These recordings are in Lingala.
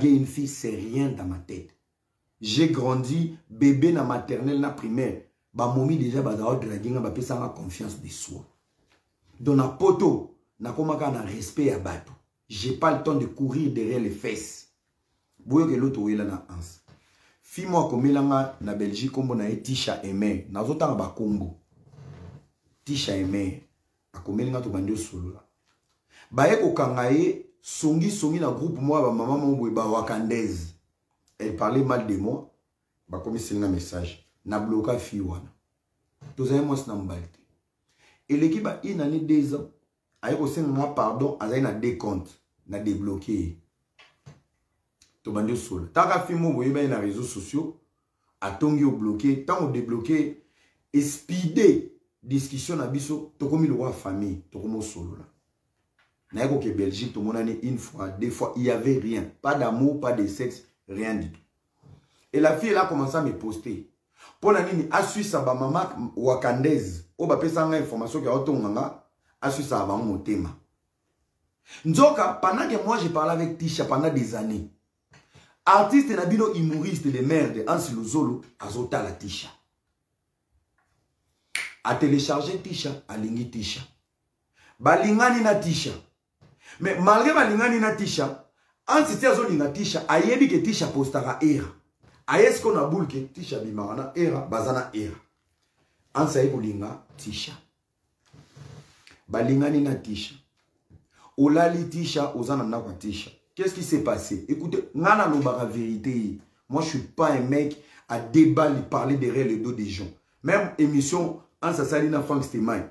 Une fille, c'est rien dans ma tête. J'ai grandi, bébé na maternelle, na primaire. Ba momi déjà bazao draguinga ba pesa nga confiance de soi. Dans la poto, na komaka na respect à bato. J'ai pas le temps de courir derrière les fesses. Boyo ke l'autre ouela na ans. Fi moi komelanga na Belgique kombo na Tisha Aimé. Na zotanga ba Congo. Tisha Aimé. Akomelinga to bandio solo la. Ba eko kangaye songi na groupe moi ba maman mo ba wakandaise. Elle parlait mal de moi. Bah comme c'est un message. Na bloqué fi wana. Tous les mois na mbalte. Et l'équipe a une année 2 ans. Aïe aussi na pardon, azaï na décompte, na débloqué. To bandio solo. Taka fi mo boye ba na réseaux sociaux. Atongi au bloqué, tant au débloqué et speedé discussion na biso to komi le roi famille, to komo solo là. Na yeko ke Belgique to mon année une fois, 2 fois, il y avait rien, pas d'amour, pas de sexe. Rien du tout. Et la fille, elle a commencé à me poster. Pour la nini, a su sa maman wakandaise. O ba pesa nga information qui a otonganga. A su sa ba mon thème. Nzoka, pendant que moi j'ai parlé avec Tisha pendant des années. Artiste nabino humoriste de merde, Hans Luzolo, azota la Tisha. A téléchargé Tisha, a lingi Tisha. Balingani na Tisha. Mais malgré balingani na Tisha, en c'était azolinga Tisha, ayebi ke Tisha postara era. Ayes qu'on a boule ke Tisha bimarana era, bazana era. En saye kolinga Tisha. Balingani na Tisha. Olali Tisha, ozana na kwa Tisha. Qu'est-ce qui s'est passé? Écoutez, ngana lobara vérité. Moi je suis pas un mec à débattre, parler derrière le dos des gens. Même émission en sa salina Frank Stemai.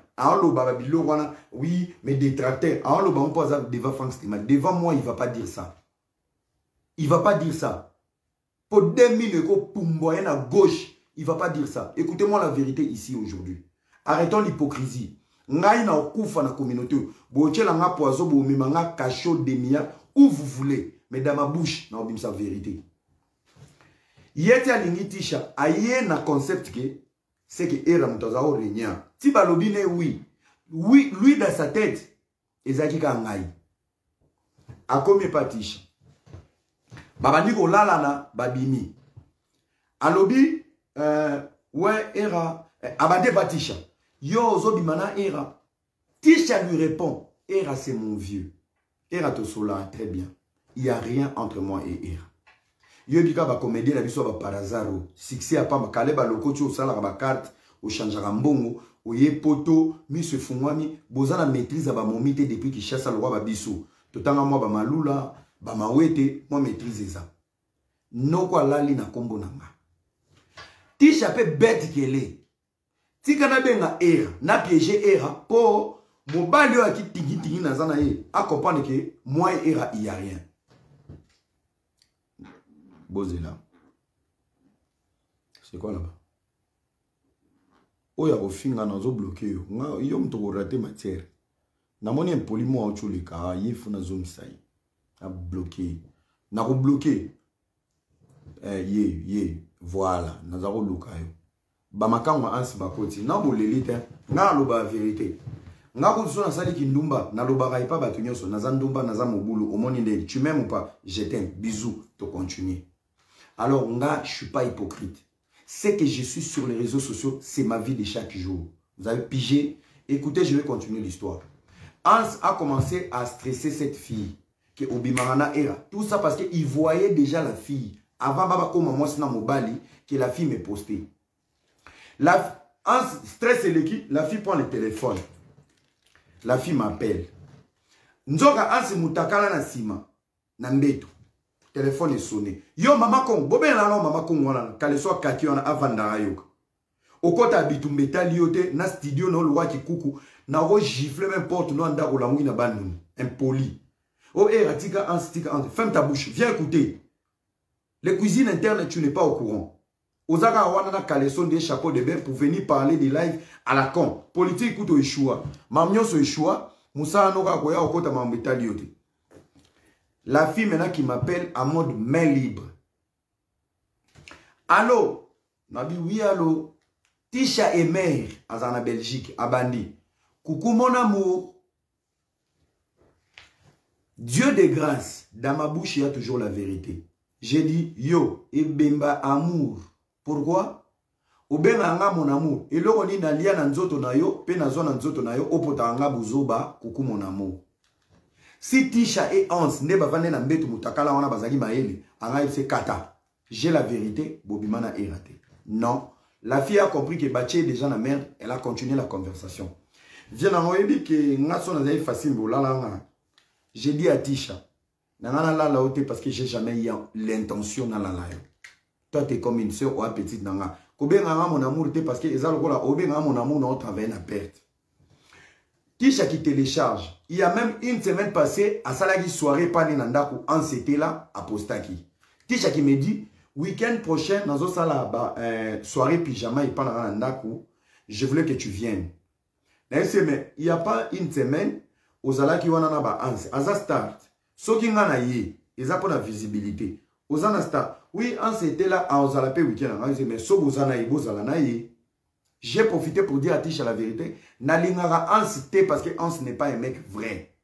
Oui, mais détracteur. Devant Frank Stemai. Devant moi, il ne va pas dire ça. Il ne va pas dire ça. Pour 2000 euros, Pumboyen à gauche, il ne va pas dire ça. Écoutez-moi la vérité ici aujourd'hui. Arrêtons l'hypocrisie. Ngai na okufa na communauté. Bochela nga poiso bo mimanga cacho demia où vous voulez. Mais dans ma bouche, na obim sa vérité. Yete alingi Tisha, aye na concept que c'est que era mutazao renya. Si balobine oui. Oui, lui dans sa tête, ezaki ka ngai. Akomi pa Tisha. Babandi ko lalana babimi. Alobi ouais era abande pa Tisha. Yo zo bimana era. Tisha lui répond, era c'est mon vieux. Era to sola très bien. Il y a rien entre moi et era. Yo bika ba comédie la biso ba parazaro. Succès a pas ba kale ba lokochi o sala ba carte o chanjaka mbongo o ye poto mi se fungwami bozana maîtrise ba momité depuis ki chasse le roi ba biso. Totanga moi ba malula ba mawete moi maîtrise ça. Noko alali na kombo nanga. Tisha pe bête kele. Tika na benga era na piéger era po mobali wa ki tingi na zana ye a comprendre que moi et era il y a rien. Bozela. C'est quoi là-bas? Oya ofinga na zo bloqué yo. Nga yo mtoko rater matière. Na moni impoli mo ochulika yifu na zo misai. A bloqué. Na ko bloqué. Voilà, na za ko luka yo. Ba makangwa ansi bakoti. Na bolelite, nga loba vérité. Nga ko so na sali kindumba, na loba ka ipa batu nyoso, na za ndumba na za mobulu, omoni ndeli. Tu m'aimes ou pas? Je t'aime. Bisous, to continuer. Alors, nga, je suis pas hypocrite. C'est que je suis sur les réseaux sociaux, c'est ma vie de chaque jour. Vous avez pigé? Écoutez, je vais continuer l'histoire. Hans a commencé à stresser cette fille, qui est Obimarana Era. Tout ça parce qu'il voyait déjà la fille. Avant, Baba Koma Mosna Mobali, que la fille m'est postée. Hans stresse l'équipe, la fille prend le téléphone. La fille m'appelle. Nzoka Hans Moutakala na Sima, Nambeto. Téléphone est sonné. Yo mama kong, bobe la no mama kong wana, kale so kaki wana avanda ayoka. Okota bitumbe liote na studio no lwa ki kuku, na ro gifle même porte no anda ko la mouina banuni, impoli. Oh ratika en stika en, ferme ta bouche, viens écouter. Les cuisines internes, tu n'es pas au courant. Ozaka wana na kale son des chapeaux de bain pour venir parler des lives à la con. Politique kuto Yeshua. Mamnyo so Yeshua, Moussa no ka koya okota mambeta liote. La fille maintenant qui m'appelle en mode main libre. Allô? Nabi oui, allô? Tisha et mère, en Belgique, à Bandi. Coucou mon amour. Dieu de grâce, dans ma bouche, il y a toujours la vérité. J'ai dit, yo, et bemba amour. Pourquoi? Ou ben anga mon amour. Et là, on dit, na lia na nzoto na yo, pe na zona nzoto na yo, opota anga buzoba, kuku mon amour. Si Tisha et Hans, ne ba vane na mbetu mutakala wana bazagi maele, anga se kata. J'ai la vérité, Bobimana est raté. Non. La fille a compris que Baché est déjà la merde, elle a continué la conversation. Viens dans mon ébi que Natson a fait facile, j'ai dit à Tisha, parce que j'ai jamais eu l'intention dans la live. Toi, tu es comme une soeur ou une petite nanga. Mon amour, parce que mon amour, non, travaille à perte. Tisha qui télécharge. Il y a même une semaine passée, à Salagi soirée, pas Nandaku, en c'était là, à Postaki. Tisha qui me dit, week-end prochain, dans une salle, soirée pyjama, et pas Nandaku, je voulais que tu viennes. Mais il n'y a pas une semaine, aux ala qui wana ba ans, aza start. So qui ngana ye, ils ont la visibilité. Aux ana start. Oui, ans était là, aux ala pe week-end, mais so bozana ye, bozala na ye. J'ai profité pour dire à Tisha la vérité. Nalingara ans te parce que Ans n'est pas un mec vrai.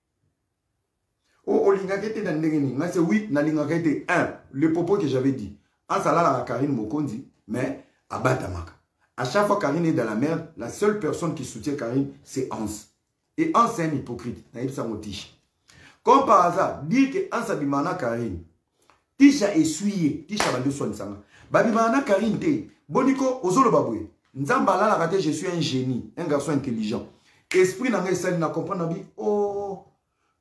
Oh, lingakete dans ndengeni. C'est oui, nalingakete un. Le propos que j'avais dit. Ans ala la Karine Mokondi, mais abatamaka. À chaque fois Karine est dans la merde, la seule personne qui soutient Karine, c'est Ans. Et Ans c'est un hypocrite. Comme par hasard, dire que Ans abimana Karine. Tisha essuyé. Tisha va de soin sanga. Babimana Karine te. Boniko, ozolo baboué. Nzambala la raté, je suis un génie, un garçon intelligent. Esprit n'a pas essayé de comprendre. Oh,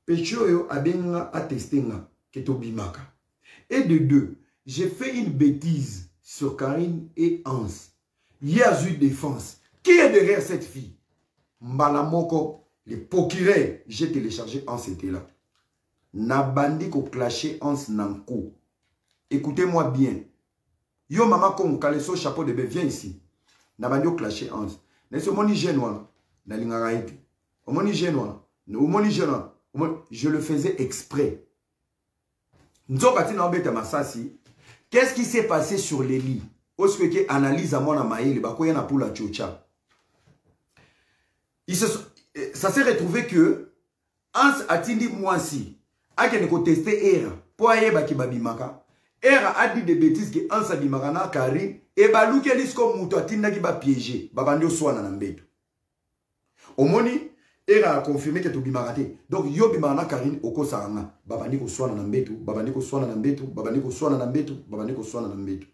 Pecho a bien attesté que tu bimaka. Et de deux, j'ai fait une bêtise sur Karine et Hans. Il y a eu défense. Qui est derrière cette fille? Mbalamoko, les procureurs, j'ai téléchargé Hans était là. Nabandi ko clasher Hans Nanko. Écoutez-moi bien. Yo maman comme kaleso chapeau de bébé, viens ici. Nabandio clashé Hans. N'est-ce pas mon hygiène? Je le faisais exprès. Qu'est-ce qui s'est passé sur les lits? Oske analyse à mon amaï, le bakoya na poula tchocha. Ça s'est retrouvé que Hans a dit moi si. A qui ne testé Era. Pour aller baki babimaka. Era a dit des bêtises que Hans a dit marana Karine. Et balouke lisko muto atinda ki ba piégé. Babandio soana na mbeto. Omoni, Era a confirmé que tu bimarate. Donc yo bimana Karine oko saanga. Babandiko soana na mbeto. Babandiko soana na mbeto. Babandiko soana na mbeto. Babandiko soana na mbeto.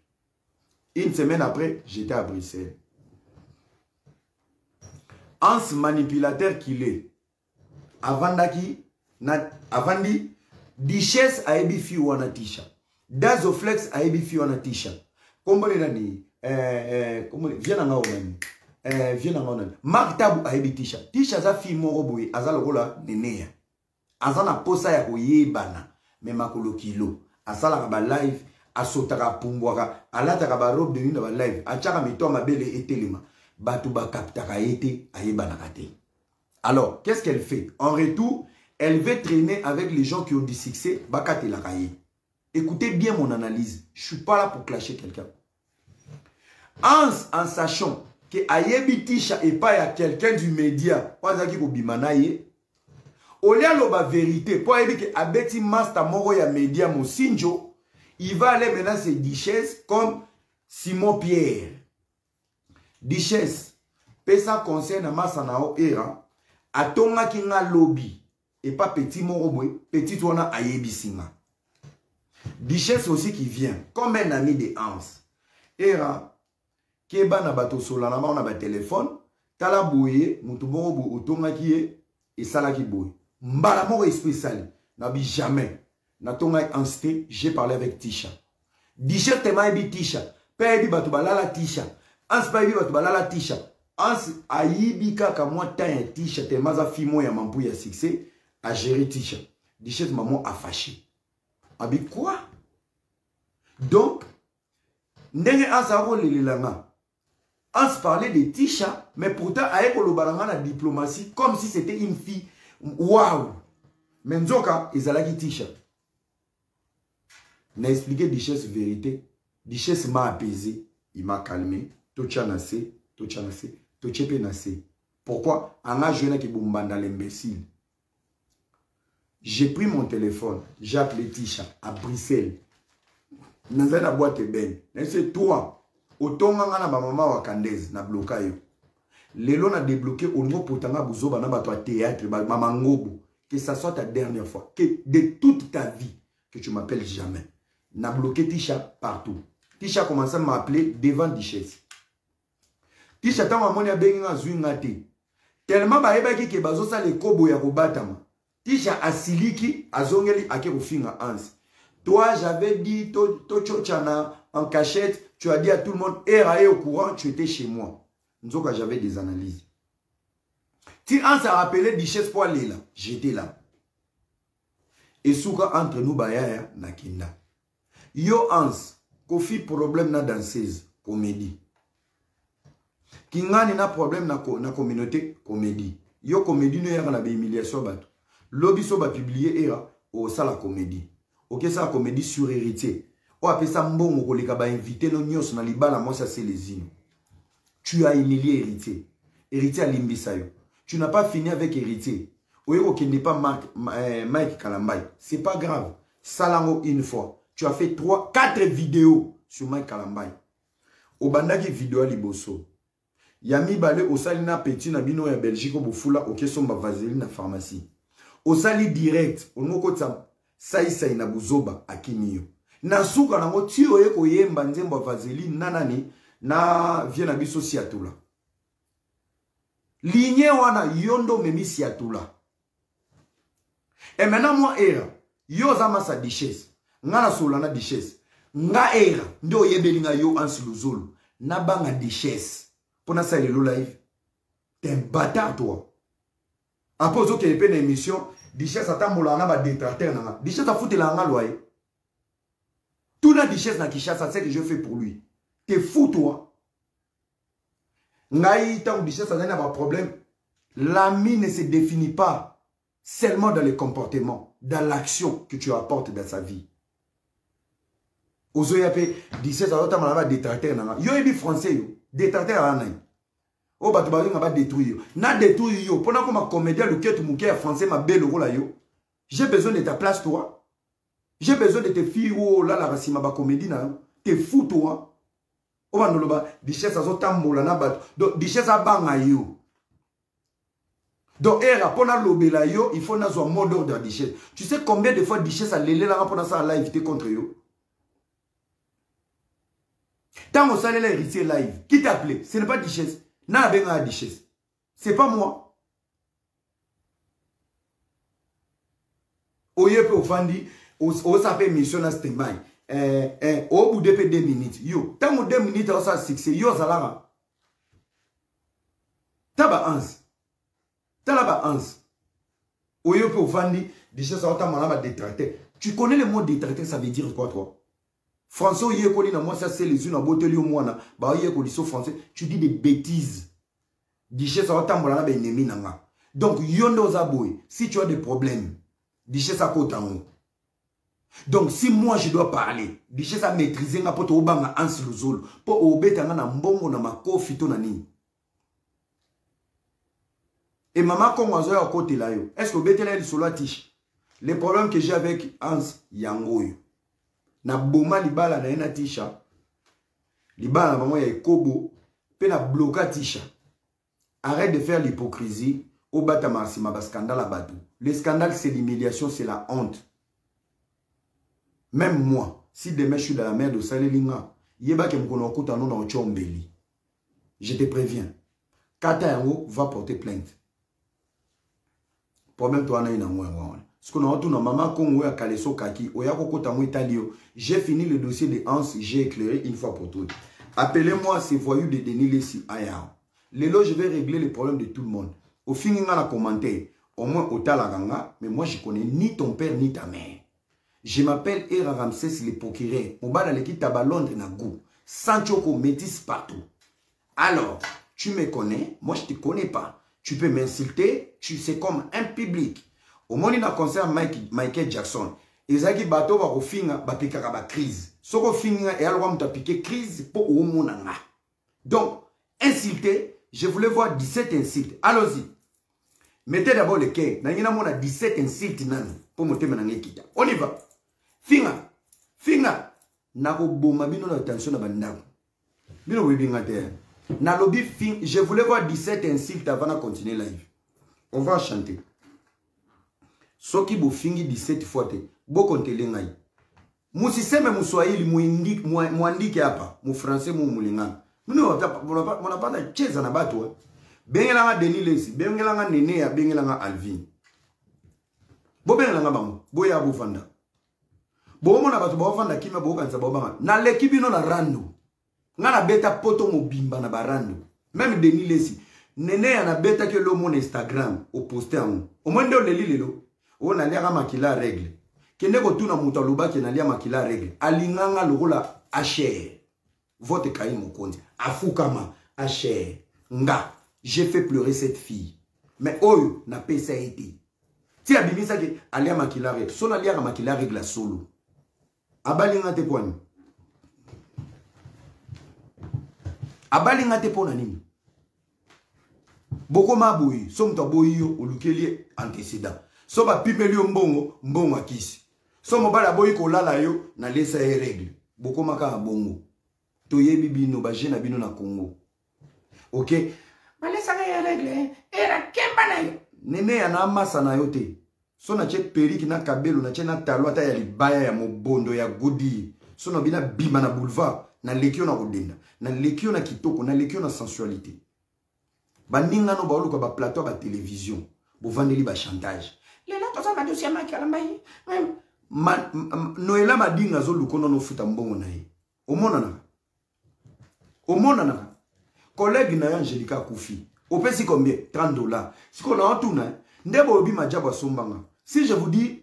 Une semaine après, j'étais à Bruxelles. Hans manipulateur qu'il est. Avandaki, avandi, Dichesse a ebi fi wana Tisha. Dazoflex a ebi fi wana Tisha. Comment nani? Viens en haut. Viens en haut. Marc Tabou a ebi Tisha. Tisha za fi moro boye. Aza lokola nenea. Aza na posa ya koye bana. Me makolo kilo. Aza la kaba live. Asotaka pumbwaka. Alataka ba robe de nuit na ba live. Achaka mito mabele etelema. Batuba kaptaka ete ayebana kate. Alors, qu'est-ce qu'elle fait? En retour, elle veut traîner avec les gens qui ont du succès. Bakate la kaye. Écoutez bien mon analyse. Je ne suis pas là pour clasher quelqu'un. Hans, en sachant que Ayebi Tisha et pas à quelqu'un du média, au lieu de la vérité, pour Ayebi que Abeti Masta Moro ya média Mosinjo, il va aller maintenant se Dichesse comme Simon Pierre. Dichesse, pesa conseil na Masanao Era, atonga ki nga lobby, et pas petit Moro, petit wana Ayebi Sima. Dichesse aussi qui vient, comme un ami de Hans. Era, Keba na bato solana ma on a ba téléphone, tala boye, mutubo bo otonga ki et sala ki boye. Mbala moko spécial, nabi jamais. Na tonga ansté, j'ai parlé avec Tisha. Dichesse te ma ebi Tisha, pe ebi bato balala Tisha. Hans pa ebi bato balala Tisha. Hans ayibi kaka moi tan Tisha te maza fimo ya mampu ya succès a gérer Tisha. Dichesse maman a fâché. Abi quoi? Donc, ndenge Hans a rolé les langa. Hans parlait de Tisha, mais pourtant, avec le baranga la diplomatie, comme si c'était une fille. Waouh! Mais Nzoka, ils allaient Tisha. N'a expliqué Dichesse vérité. Dichesse m'a apaisé, il m'a calmé. Tocha nassé, tochepe nassé. Pourquoi? On a jeune qui bombanda l'imbécile. J'ai pris mon téléphone, j'ai appelé Tisha à Bruxelles. Dans la boîte ben. C'est toi. Autant que na maman wa Candace na bloqué yo. Lelo na débloqué au niveau potanga buzoba na bato théâtre maman ngobo. Que ça soit ta dernière fois, que de toute ta vie que tu m'appelles jamais. Na bloqué Tisha partout. Tisha commence à m'appeler devant Duchesse. Tisha ta maman ya benga zuinga te. Tellement ba ebaki ke bazo sa le kobo ya kobatama. Tisha asiliki azongeli ake kofinga ans. Toi, j'avais dit, en cachette, tu as dit à tout le monde, et au courant, tu étais chez moi. Nous j'avais des analyses. Si on s'est rappelé Duchesse pour aller là, j'étais là. Et souka entre nous, Bayaya, Nakinda. Yo Hans, Kofi problème na danseuse, comédie. Kingani na problème na communauté, comédie. Yo comédie, nous y'avons la humiliation bateau. Lobby so ba publié era au sala comédie. Ok, ça la comédie sur héritier. On appelle ça mbongo ko leka ba inviter no nyos na libala moi ça c'est les îles. Tu as humilié héritier. Héritier a limbisa yo. Tu n'as pas fini avec héritier. Oyeko qui n'est pas Mike Kalambay. C'est pas grave. Salango une fois. Tu as fait 4 vidéos sur Mike Kalambay. Obandaki vidéo liboso. Yami balé au salina petit na bino ya Belgique au bofula ok somba vaseline na pharmacie. Au sali direct, au noko tsam saïsaï na buzoba akiniyo. Na suka na mo tio yeko yemba nzemba vaseline nanani na viena biso siatula. Ligne wana yondo memi siatula. Et maintenant moi era yo zama sa Duchesse. Ngana solana Duchesse. Nga era ndo yebelinga yo ansiluzulu na banga Duchesse. Pona sa lelo live. T'es un bâtard toi. Après aux autres qui une émission, Duchesse attend molana ba détracteur nanga. Duchesse a foutu la loyer. Tout la Duchesse na Kishasa, c'est ce que je fais pour lui. T'es fou toi. Ngai tant Duchesse a un problème. L'ami ne se définit pas seulement dans les comportements, dans l'action que tu apportes dans sa vie. Aux autres Duchesse a attend molana ba détracteur nanga. Yo ebi français yo, détracteur anai. Oh, bah, tu vas détruire. Na détruire yo. Pendant que ma comédien, le quête mouké français, ma belle rôle là yo. J'ai besoin de ta place, toi. J'ai besoin de tes filles. Oh, là, la racine, ma comédie, là. T'es fou, toi. Oh, bah, non, Duchesse a zotambo, là, na donc, Duchesse a banga yo. Donc, era, pendant l'obéla yo, il faut na zo mot d'ordre de Duchesse. Tu sais combien de fois Duchesse a lélé là, pendant ça, live, t'es contre yo. Tant on s'allait l'héritier live. Qui t'a appelé? Ce n'est pas Duchesse. Na benga Duchesse. C'est pas moi. Oye pe ofandi, o sape mission na stand-by. Au bout de 2 minutes. Yo, tant 2 minutes on sa succès, yo zalara. Taba ans. Talaba ans. Oye pe ofandi, Duchesse a autant malaba détracté. Tu connais le mot détracté, ça veut dire quoi toi? François, moi, ça c'est les unes à beauté, moi, bah, français, tu dis des bêtises. Duchesse, donc, yondo zaboui, si tu as des problèmes, Duchesse à côté en haut. Donc, si moi je dois parler, Duchesse à maîtriser un pote au banga ans le zolo, pour obéter un mbongo na ma kofito nani. Et maman, quand on a à côté là, est-ce que obéter là, il solo tiche? Les problèmes que j'ai avec Hans Yangoyo. Na boma libala na ena Tisha. Libala na maman ya ekobo. Pe na bloka Tisha. Arrête de faire l'hypocrisie. Au bata marsima ba scandale à batou. Le scandale c'est l'humiliation, c'est la honte. Même moi, si demain je suis dans la mer de Salelinga, yeba ke mkono kuta non dans Chombeli. Je te préviens. Kata yango va porter plainte. Problème toi na ina mwa. Ce qu'on a entendu dans maman Congo à Kaleso Kaki, j'ai fini le dossier de Hans, j'ai éclairé une fois pour toutes. Appelez-moi ces voyous de Denis Lessi Ayao. Lélo, je vais régler les problèmes de tout le monde. Au fin, il y a un commentaire. Au moins, au Talaganga, mais moi, je connais ni ton père ni ta mère. Je m'appelle Era Ramsès le procureur. On va dans l'équipe Tabalondre na goût. Sanchoko métis partout. Alors, tu me connais, moi, je ne te connais pas. Tu peux m'insulter, tu sais comme un public. Au moment où il a concerne Michael Jackson, ils ont dit que bateau va finir ba crise. Ce qu'on finit et alors on t'a piqué crise pour au monde. Donc insulté, je voulais voir 17 insultes. Allons-y. Mettez d'abord le quai. N'a pas 17 insultes nan. pour monter maintenant kita. On y va. Finga. Nako boma bino na attention na bandako. Bino webinga te. Na lobby fin, je voulais voir 17 insultes avant de continuer live. On va chanter. Soki bo fingi 17 fois te. Bo kontele ngai. Musiseme muswahili muandike hapa. Mu français mu mulingana. Mino monapanda cheza na bato. Bengelanga Denis Lesi, bengelanga Nenea, bengelanga Alvin. Bo bengelanga bango, bo ya bo fanda. Bo mona bato bo fanda kima bo kanza bo banga. Na l'équipe no na rando. Nga na beta poto mobimba na barando. Même Denis Lesi, Nenea na beta ke lo mon Instagram o poster en. O mwende o leli lelo. O na lia makila règle. Kende ko tuna muta luba ke na lia makila règle. Alinganga lokola asher. Vote kai mokonzi. Afukama asher. Nga. J'ai fait pleurer cette fille. Mais oyo n'a pas ça été. Si abimisa ke alia makila règle. Son alia makila règle la solo. Abalinga te kwani. Abalinga te pona nini. Boko maboyi. So mta boyi yo olukeli antécédent. So ba pipeli yo mbongo akisi. So mobala boyi ko lala yo na lesa e règle. Boko maka bongo. Toyebi bino ba jena bino na Congo. OK? Ba lesa e règle. Era kemba na yo. Nene ya na masa na yo te. So na che periki na kabelo na che na talo ata ya libaya ya mobondo ya godi. So na bina bima na boulevard na lekio na kodenda. Na lekio na kitoko na lekio na sensualité. Baninga no baoluka ba plateau ba télévision. Bo vandeli ba chantage. Lelo toza ba dossier makala mai. Noela madinga zo lukono no futa mbongo na ye. Omona na. Collègue na Angelica Koufi. Opesi combien? $30. Si qu'on a tout na, ndebo obi majaba sombanga. Si je vous dis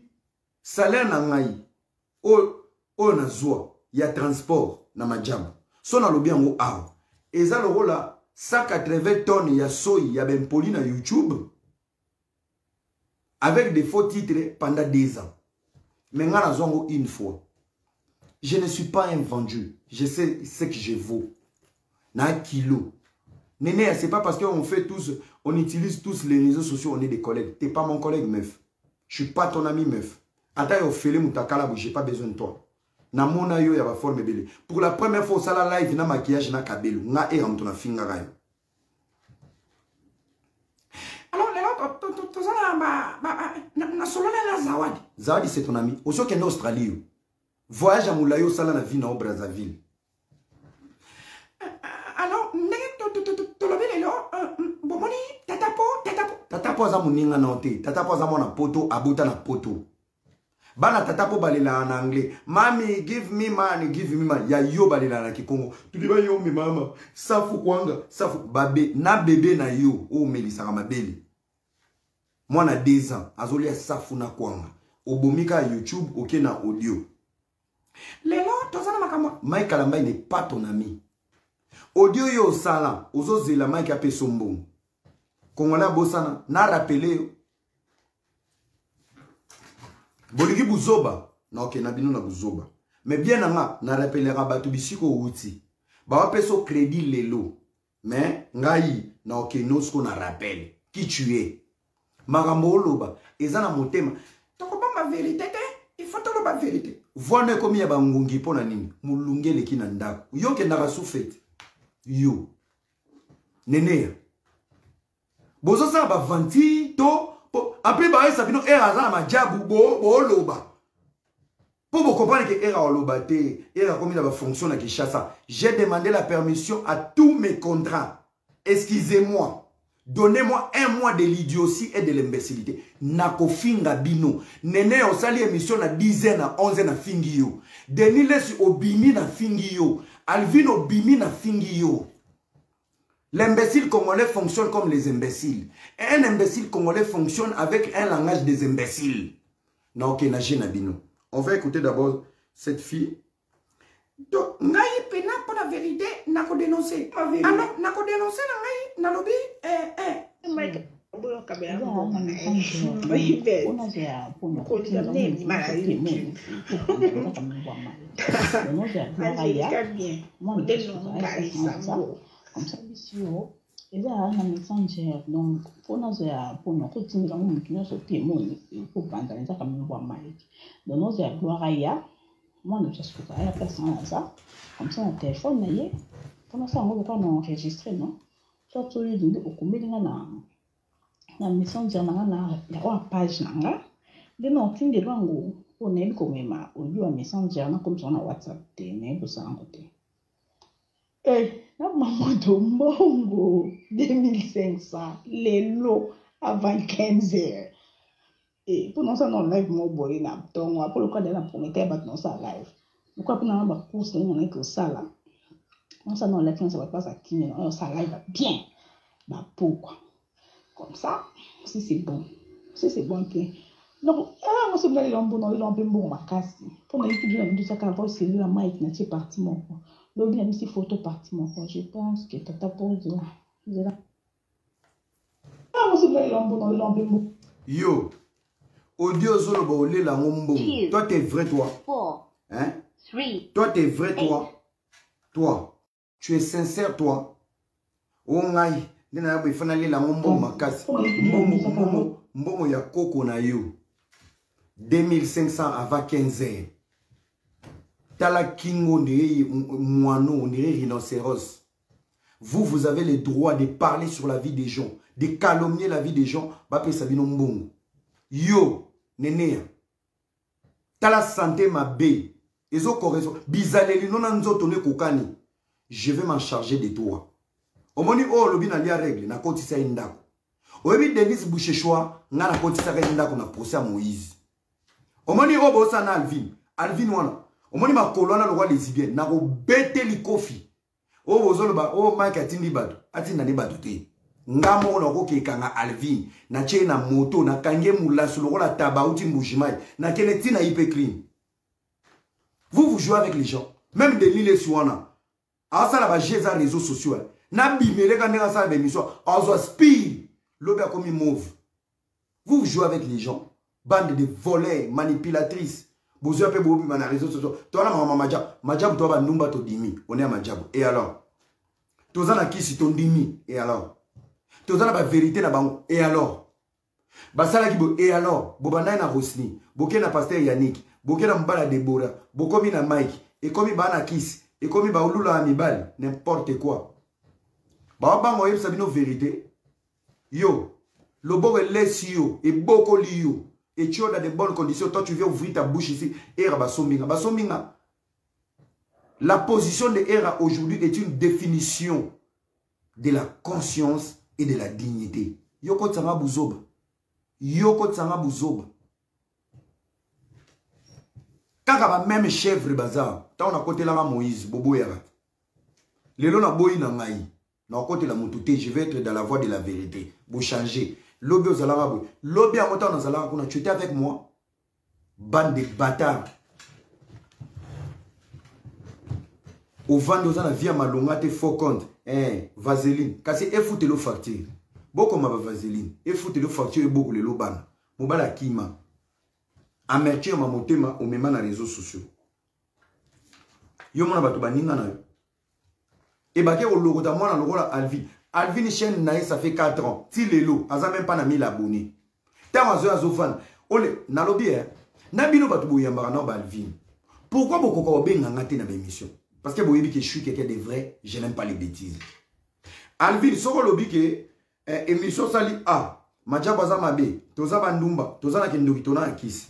salaire na ngai o na zoa ya transport na majaba. So na lobi yango aw. Eza lokola 180 tonnes ya soy ya bempoli na YouTube. Avec des faux titres pendant 2 ans. Mais nga na zongo une fois. Je ne suis pas un vendu. Je sais ce que je vaux. Na kilo. Néné, c'est pas parce qu'on fait tous, on utilise tous les réseaux sociaux, on est des collègues. T'es pas mon collègue, meuf. Je suis pas ton ami, meuf. Attends, fais-le moutakala, j'ai pas besoin de toi. Na mona yo ya ba forme belé. Pour la première fois, ça la live na maquillage na kabelo. Na e ram ton finga rayo. Alors, na solo na Zawadi. Zawadi c'est ton ami. Oso kende Australie. Voyage à Moulayo sala na vie na au Brazzaville. Alors, tatapo za muninga na ote. Tatapo za mona poto abuta na poto. Bana tatapo balela na anglais. Mami, give me money, give me money. Ya yo balela na Kikongo. Tuliba yo mi mama. Safu kwanga, safu babe na bébé na yo o melisa mabeli. Mwana 2 ans, azolia safu na kwanga. Obomika YouTube, ok na audio. Lelo tozana makama. Mike Kalamba n'est pas ton ami. Audio yo sala, ozo zela Mike ape sombo. Kongola bosana, na rappelé yo. Boligi buzoba, na ok na bino na buzoba. Mais bien na rappelera batu bisiko outi. Ba wape so crédit lelo. Mais ngai na ok nosko na rappel. Qui tu es? Marambo oloba, ezana motema. Toko ba ma vérité te, il faut tolo ba vérité. Voine komi ya ba ngungi pona nini? Mulungele kina ndako. Yo ke ndaka soufete. Yo. Nenea. Bozo sa ba vanti to après ba esa bino era za ma jabu bo loba. Pour vous comprendre que era oloba te, era komi na ba fonction na Kinshasa. J'ai demandé la permission à tous mes contrats. Excusez-moi. Donnez-moi 1 mois de l'idiotie et de l'imbécilité. Nako finga bino. Nene osali émission na 10 na 11 na fingi yo. Denis Lesi obimi na fingi yo. Alvin obimi na fingi yo. L'imbécile congolais fonctionne comme les imbéciles. Un imbécile congolais fonctionne avec un langage des imbéciles. Na ok na jena bino. On va écouter d'abord cette fille. Donc, ngai pena pour la vérité, nako dénoncer. Ah non, nako dénoncer na ngai na lobby Mike. eza na messenger donc pona za pona ko tinga mo mutuna so témoin ko banda nza kama mwa Mike donc nous ya gloire ya moi ne sais pas ya personne ça comme ça le téléphone na ye pona ça ngo ko na enregistrer non soit tu lui dis okomelinga na messenger na ya wa page nanga de non tinga lwango on est comme ma audio à messenger na comme ça na WhatsApp te ne ko ça ngote na maman de Mbongo 2500 les lots avant 15 heures et pour nous ça non live mo boy na donc pour le cas de la prometteur bat non ça live pourquoi pour nous ba course on est que ça là non ça non live ça va pas ça qui non ça live bien bah pourquoi comme ça si c'est bon que donc on se blague l'ombo non l'ombo bon ma casse pour nous étudier la musique ça quand va c'est la mic na ti parti mon l'objet a mis ces photos parti mon je pense que tata pose là on se blague l'ombo non l'ombo bon yo audio zolo ba ole la ngombo toi t'es vrai toi 4 hein 3 toi t'es vrai toi tu es sincère toi o ngai nina ba ifana le la ngombo makasi mbongo ya koko na yo 2500 avant 15 heures. Tala kingo moineau, on dirait rhinocéros. Vous avez le droit de parler sur la vie des gens, de calomnier la vie des gens. Bape sabino mbongo. Yo, nene. Tala santé ma bé. Ezo correction. Bizaleli non anzo ne kokani. Je vais m'en charger de toi. Omoni o lobi na lia règle na kotisa indako. Oyebi Denis Bouchechwa nga na kotisa indako na procès à Moïse. Omoni o bosa na Alvin wana. Omoni makolona lo lesbien na ko bete likofi. O bozolo ba o Mike atindi bato. Atinda ne bato te. Ngamo na ko kekanga Alvin na che na moto na kange mulasu lo la taba uti mbujimai na keleti na hyper clean. Vous jouez avec les gens. Même des lilles suana. Ah ça la ba jeza réseaux sociaux. Na bimele quand nega ça émission. Azo speed. L'obé a commis mauve. Vous jouez avec les gens. Bande de voleurs, manipulatrices. Vous avez peu dans les réseaux sociaux. Toi, là, maman, Majab, toi, numba to dimi. On est à Majab. Et alors? Toi, là, qui si ton dimi. Et alors? Toi, là, la vérité, là, et alors? Basala qui et alors? Bobana na Rosni. Boké na pasteur Yannick. Boké na Mbala Deborah. Bokomi na Mike. Et comme il na Kiss. Et comme il va Olula Amibal. N'importe quoi. Baba, moi, ça nos vérité. Yo. Le bon laisse yo. Et beaucoup yo. Et tu es dans de bonnes conditions, toi tu viens ouvrir ta bouche ici. Era basombinga. La position de Era aujourd'hui est une définition de la conscience et de la dignité. Yoko tsanga buzoba. Yoko tsanga buzoba. Kaka même chèvre bazar. Ta on a côté là Moïse, Bobo Yarat. Lelo na boyi na ngai. Na côté la moutouté, je vais être dans la voie de la vérité. Vous changer. Lobby aux Alarabes. Lobby à montant dans Alarabes. Tu étais avec moi. Bande de bâtards. Au vent de la vie à Malonga, te faux compte. Vaseline. Kasi e foute le facture. Beaucoup ma vaseline. E foute le facture et beaucoup le loban. Mobala kima. Amertume ma motema au même dans les réseaux sociaux. Yo mona batu baninga na yo. Et baké au logo da mona logo la Alvin. Alvin chaîne naï ça fait 4 ans. Si les lots, aza même pas na 1000 abonnés. Tamazo azofan. Ole nalobi nabino batu boyambara na Alvin. Pourquoi beaucoup ko benga ngate na émission? Parce que boyebi que je suis quelqu'un de vrai, je n'aime pas les bêtises. Alvin soko lobi que émission sali Majabaza mabe, toza bandumba, toza na kendoki tona akisi.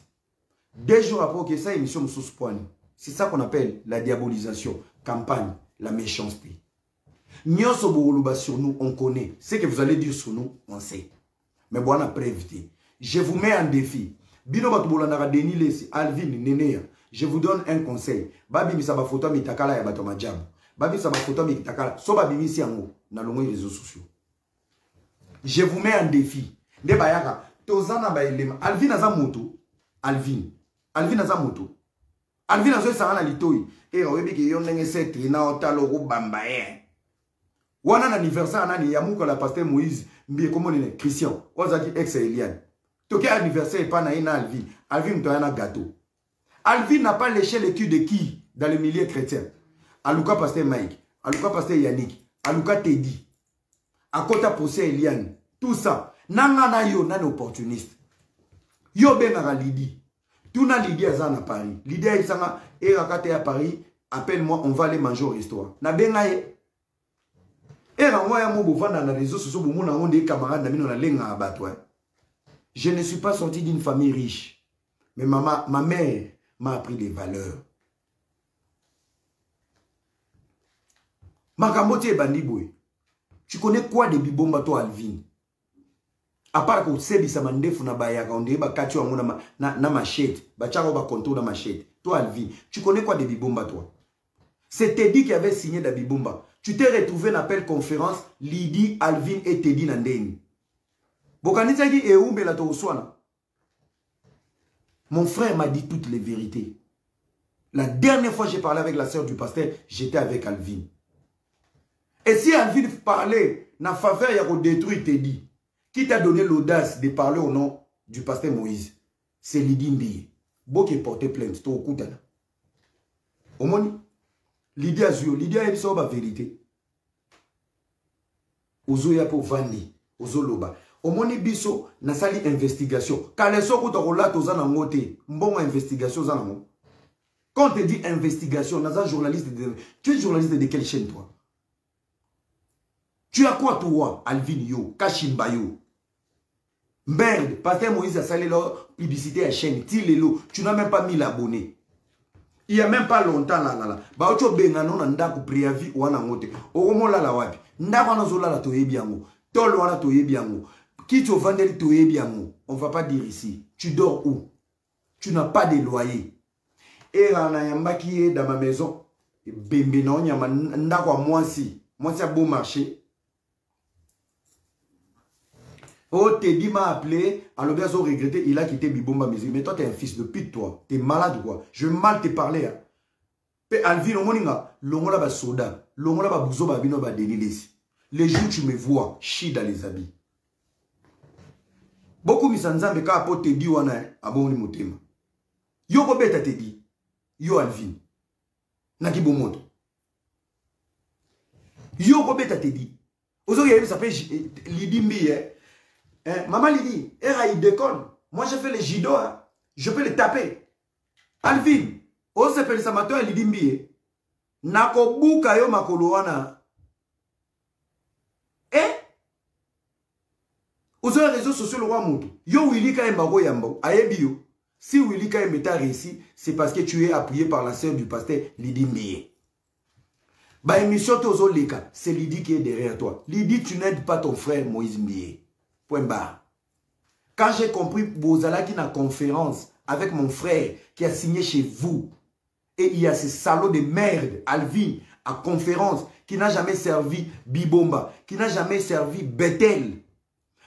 2 jours après que ça émission me sous-poigne. C'est ça qu'on appelle la diabolisation, campagne, la méchanceté. Nyonso bouluba sur nous, on connaît. Ce que vous allez dire sur nous, on sait. Mais bon, on a prévité. Je vous mets en défi. Bino batubolanara Denis Lesi, Alvin, Nenea. Je vous donne un conseil. Babi misaba photo mitakala ya batoma jab. Babi misaba photo mitakala. So babi misi yango na longo les réseaux sociaux. Je vous mets en défi. De bayaka. Tozana bailema. Alvin aza moto. Alvin aza moto. Alvin azo sanga na litoi. Et oyebi ke yo ndenge setri na otalo ko bamba Wana na anniversaire anani ya muka la pasteur Moïse mbie komo nene Christian. Ozaki ex Eliane. Toke anniversaire pas na ina Alvin. Alvin mtoya na gâteau. Alvin n'a pas léché le cul de qui dans le milieu chrétien? Aluka pasteur Mike, Aluka pasteur Yannick, Aluka Teddy, Akota procès Eliane. Tout ça. Nangana yo, nan opportuniste. Yo benara Lydie. Tout na Lydie à Paris. Lydie a isanga, et rakate à Paris, appelle-moi, on va aller manger au restaurant. Na bengaye. Et moi, ya mo bovanda na réseaux sociaux, bo mona on des camarades na mino na lenga abatwa. Je ne suis pas sorti d'une famille riche. Mais ma mère m'a appris des valeurs. Makambote Bandiboué. Tu connais quoi de Bibomba toi Alvin? À part que c'est ça mandefu na bayaka on dit ba kati wangu na machette, ba chako ba contour na machette. Toi Alvin, tu connais quoi de Bibomba toi? C'est Teddy qui avait signé da Bibomba. Tu t'es retrouvé dans appel conférence Lydie, Alvin et Teddy Nandeni. Bokanisa qui est où mais la touswana. Mon frère m'a dit toutes les vérités. La dernière fois que j'ai parlé avec la sœur du pasteur, j'étais avec Alvin. Et si Alvin parlait dans la faveur, il y a détruit Teddy. Qui t'a donné l'audace de parler au nom du pasteur Moïse? C'est Lydie Mbiye. Beau qui portait plainte. C'est au coup d'ana. Au moins, Lydie a joué. Lydie a dit la vérité. Ozo ya pour vandi. Ozo loba. Au moins, biso na sali investigation. Quand les gens ont là, tous en ngote. Bon investigation zanango. Quand on te dit investigation, naza journaliste tu es journaliste de quelle chaîne toi? Tu as quoi toi, Alvin yo, Kashimba yo? Merde, Pasteur Moïse a salé leur publicité à chaîne. Tu n'as même pas mis l'abonné. Il n'y a même pas longtemps là. Bah, tu as bien un ndako préavis ou un angote. Au moment là, wapi. Ndako na zola la toye biango. Tol wana toye biango. Qui te vendel toye biango. On va pas dire ici. Tu dors où? Tu n'as pas de loyer. Et rana yamba qui est dans ma maison. Bembe non yama ndako à moi si. Moi c'est beau marché. Oh, Teddy m'a appelé, alors bien sûr regretté, il a quitté Bibomba Musique. Mais toi, t'es un fils de pute, toi. T'es malade, quoi. Je veux mal te parler. Hein. Pe Alvin, on moninga, l'ongola ba soda, l'ongola ba bouzo ba bino ba denilis. Les jours tu me vois, chie dans les habits. Beaucoup misanzambe ka apo Teddy wana, aboni motema. Yo ko beta Teddy. Yo Alvin. Naki bomoto. Yo ko beta Teddy. Ozo yé ça fait Lydie Mbiye. Maman Lydie, il déconne. Moi, je fais les judo. Hein. Je peux les taper. Alvin, on s'appelle ça matin Lydie Mbiye. Nako buka yo makoloana. Aux réseaux sociaux, le roi Moutou. Yo Willy Kaimbago Yambo. Aebio. Si Willy Kaimbe t'a réussi, c'est parce que tu es appuyé par la sœur du pasteur Lydie Mbiye. Bah, émission Tozo Leka, c'est Lydie qui est derrière toi. Lydie, tu n'aides pas ton frère Moïse Mbiye. Point barre. Quand j'ai compris Bozala qui n'a conférence avec mon frère qui a signé chez vous, et il y a ce salaud de merde, Alvin, à conférence, qui n'a jamais servi Bibomba, qui n'a jamais servi Bethel.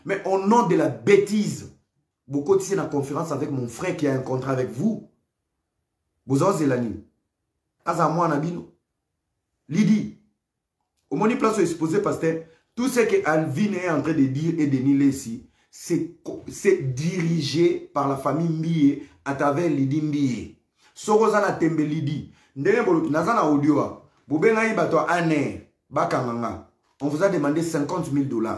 Mais au nom de la bêtise, beaucoup de la conférence avec mon frère qui a un contrat avec vous. Bozala Zelani. Azamwa Nabino. Lydie. Au moment où place exposé, pasteur, tout ce que Alvin est en train de dire et de nier ici, c'est dirigé par la famille Mbiye à travers Lydie Mbiye. Sorozana tembe Lydie. Nazana audio. Bobenga ibato ane. Bakanganga. On vous a demandé 50 000 $.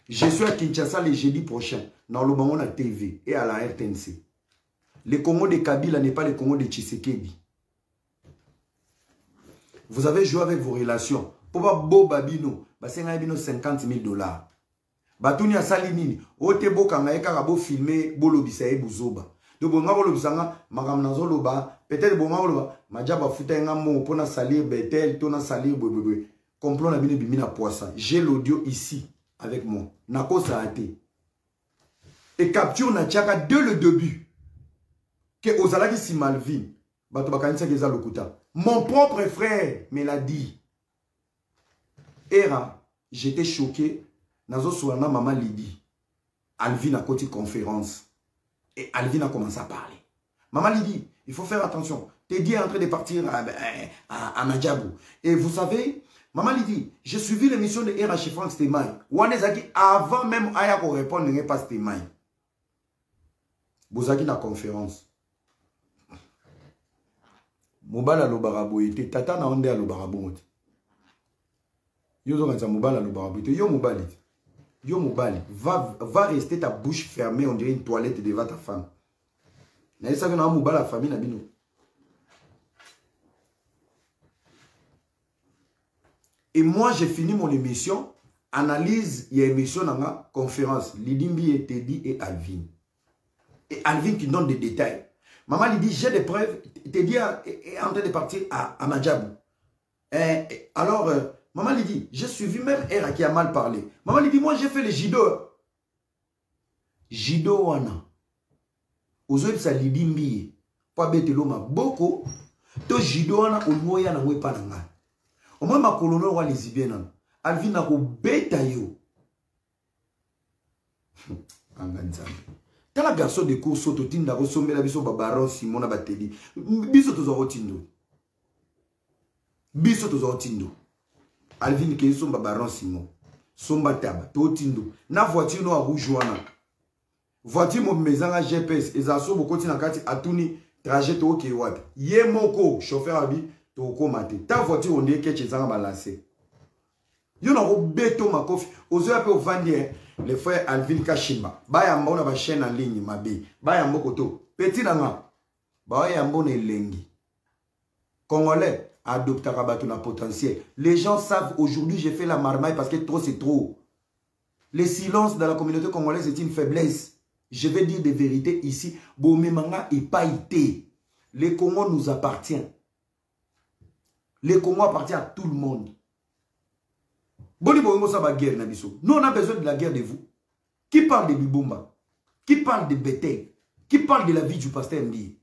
Je suis à Kinshasa le jeudi prochain. Dans le moment à TV et à la RTNC. Le Congo de Kabila n'est pas le Congo de Tshisekedi. Vous avez joué avec vos relations. Pour pas beau babino. C'est 50 000 $. Batuni a salinini. Ote bo kanga eka rabo filmer bolo bisaye buzoba. Donc bonga bolo bisanga magam nazolo ba. Peut-être bonga bolo ba. Majaba futa nga mo pona salir Bethel, tona salir bwe. Complot na bine bimina poisson. J'ai l'audio ici avec moi. Nako ça a été. Et capture na tchaka dès le début. Que Ozalaki si Malvin. Bato bakanisa keza lokuta. Mon propre frère me l'a dit. Era, j'étais choqué. Nazo Souana, maman Lydie. Alvin a côté conférence. Et Alvin a commencé à parler. Maman Lydie, il faut faire attention. Teddy est en train de partir à Nadjabou. Et vous savez, maman Lydie, j'ai suivi l'émission de Era chez Franck Stemay. Ouanezaki, avant même Ayako répondre, n'est pas Stemay. Bozaki na conférence. Mobala lo barabo était tata na onde lo barabo. Yo mobali. Yo mobali. Va rester ta bouche fermée, on dirait une toilette devant ta femme. Mais ça que nous avons la famille nabino. Et moi j'ai fini mon émission. Analyse, il y a émission dans la conférence. Lidimbi et Teddy et Alvin. Et Alvin qui donne des détails. Maman lui dit, j'ai des preuves. Teddy est en train de partir à Madjabou. Alors, maman lui dit, j'ai suivi même Era qui a mal parlé. Maman lui dit, moi j'ai fait le judo. Judo wana. Ozoïd sa Lidimbi. Pas bête l'homme beaucoup. To judo wana omoya na wepa nanga. Au moins ma colonel wa les ibienan. Alvin a beta yo. Quand la garçon de course auto tinda ressemble la biso babaron Simona Bateli. Biso to zorotindo. Biso to zorotindo. Alvin ke son babaron Simon. Somba taba to tindo. Na voiture no a rouge wana. Voiture mo mezanga GPS ezaso bokoti na kati atuni trajet to ke wat. Ye moko chauffeur abi to ko mate. Ta voiture on est que chezanga balancer. Yo na beto makofi ozo ape ovandi les frères Alvin Kashimba baya mbona ba chaîne en ligne mabe baya mbokoto petit nanga baya mbona elengi congolais adopta rabato na potentiel. Les gens savent aujourd'hui j'ai fait la marmaille parce que trop c'est trop. Le silence dans la communauté congolaise est une faiblesse. Je vais dire des vérités ici. Bomemanga et pas été. Le Congo nous appartient. Le Congo appartient à tout le monde. Boni bongo sa ba guerre na biso. Nous on a besoin de la guerre de vous. Qui parle de Bibomba? Qui parle de Bethel? Qui parle de la vie du pasteur Ndi?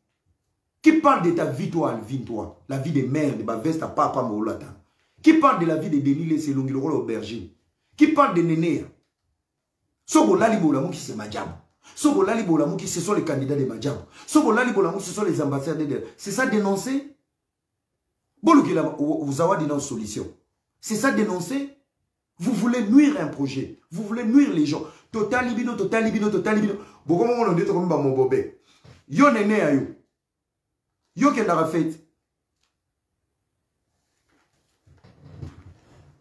Qui parle de ta vie toi Alvin toi? La vie des mères de Bavesta papa Moulata? Qui parle de la vie de Denis Lesselongi le rôle aubergine? Qui parle de Nénéa? Sobo Lali Bolamou qui c'est Madjabou. Sobo Lali Bolamou qui ce sont les candidats de Madjabou. Sobo Lali Bolamou ce sont les ambassadeurs de... C'est ça dénoncer? Bolukila vous avez une solution. C'est ça dénoncer? Vous voulez nuire un projet. Vous voulez nuire les gens. Total libino, total libino, total libino. Beaucoup de monde dit comme mon bobé. Yo nene a yo. Yo qui n'a fait.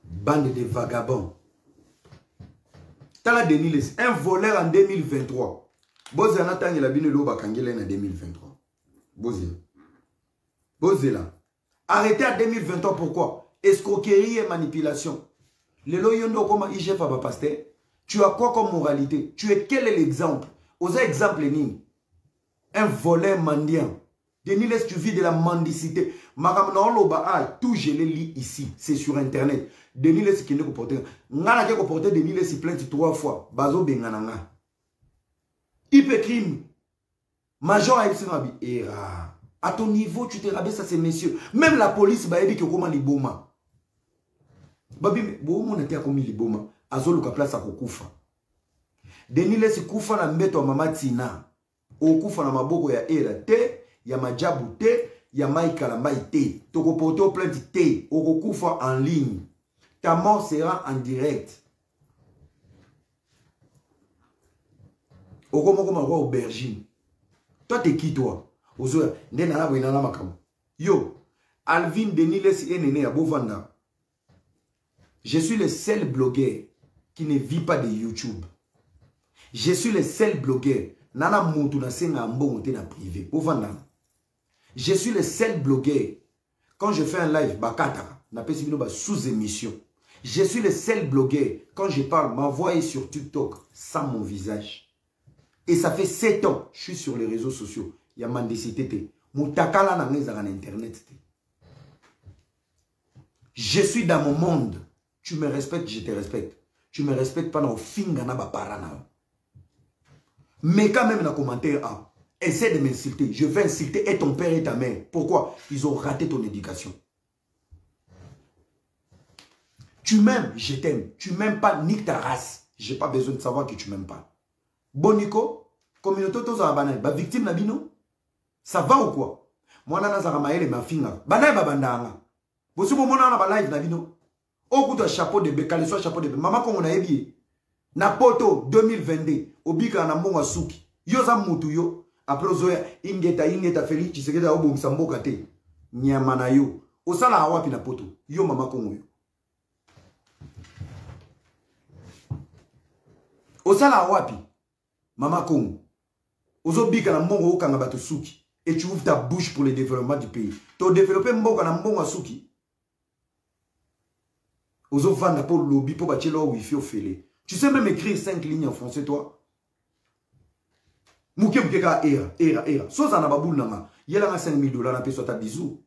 Bande de vagabonds. Tala Denis, un voleur en 2023. Bozé Nathan il a bien le bakangele en 2023. Bozé. Bozé là. Arrêtez à 2023 pourquoi? Escroquerie et manipulation. Le loyondo comme IGF à pasteur. Tu as quoi comme moralité? Tu es quel est l'exemple? Osa exemple ni. Un voleur mendiant. Denis laisse tu vis de la mendicité. Maramna loba a tout je l'ai lu ici. C'est sur internet. Denis laisse qui ne comporte. Ngana qui comporte Denis laisse plainte 3 fois. Bazo bengananga. Hypercrime. Major a Epsinabi. Era. À ton niveau, tu te rabaisses à ces messieurs. Même la police va dire que comment les boma. Babi, bon, était comme il boma. Azoluka place à Kokufa. Denis laisse Kufa na mbeto mama Tina. Okufa na maboko ya era te, ya Madjabou te, ya Maïka Lambai te. Toko poto plainte te, Okufa en ligne. Ta mort sera en direct. Okomoko mako aubergine. Toi t'es qui toi? Ozoya, ndena na na makam. Yo, Alvin Denis laisse enene à Bovanda. Je suis le seul blogueur qui ne vit pas de YouTube. Je suis le seul blogueur. Nana Moutou na senga mbongote na privé. Je suis le seul blogueur. Quand je fais un live, bakata, na pesi bino ba sous émission. Je suis le seul blogueur. Quand je parle, m'envoyer sur TikTok sans mon visage. Et ça fait 7 ans, je suis sur les réseaux sociaux. Il y a mendicité. Moutakala na ngeza en internet. Je suis dans mon monde. Tu me respectes, je te respecte. Tu me respectes pas dans fingana ba parana. Mais quand même dans le commentaire, essaie de m'insulter. Je vais insulter et ton père et ta mère. Pourquoi? Ils ont raté ton éducation. Tu m'aimes, je t'aime. Tu m'aimes pas, nique ta race. J'ai pas besoin de savoir que tu m'aimes pas. Boniko, communauté toza banane, ba victime nabino. Ça va ou quoi? Moi nana zaramaele ma finga. Banane ba bandanga. Bosu bo mona na ba live nabino. Okuta chapeau de bekale soit chapeau de bekale. Maman kongo na ebi. Na poto 2022. Obika na mbonga suki. Yo za mutu yo. Après ozoya ingeta feli chisekeda obo msamboka te. Nyama na yo. Osala awapi na poto. Yo mama kongo yo. Osala wapi? Mama Kongo. Ozo bika na mbongo okanga bato suki. Et tu ouvres ta bouche pour le développement du pays. Tu développes mbongo na mbongo suki. Ozo vanda pour lobby pour bâtir leur wifi au félé. Tu sais même écrire 5 lignes en français, toi. Mouké mouké ka era. Sosa na baboul nanga. Yela nga $5,000 na peso ta bisou.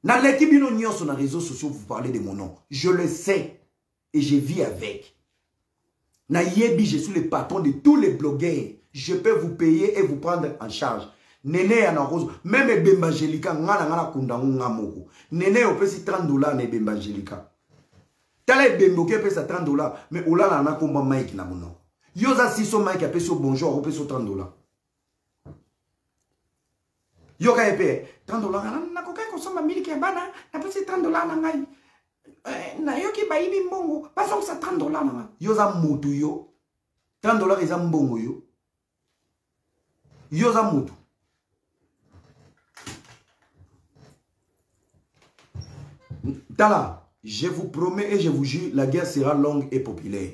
Na l'équipe bino sur les réseaux sociaux, vous parlez de mon nom. Je le sais. Et je vis avec. Na yebi, je suis le patron de tous les blogueurs. Je peux vous payer et vous prendre en charge. Nene ya na rose. Même Bemba Angelica, ngana kundangu ngamoko. Nene yo pesi $30 na Bemba Angelica. Tala Bembo ke pesa $30. Mais ola na komba Mike na mono. Yoza siso Mike a pesi bonjour, pesi $30. Yoka epe $30 na kokai kosoma miliki ya bana na pesi $30 na ngai. Na yoki ba ibi mbongo baso sa $30 na ngai. Yoza mutu yo. $30 eza mbongo yo. Yoza mutu. Tala, je vous promets et je vous jure, la guerre sera longue et populaire.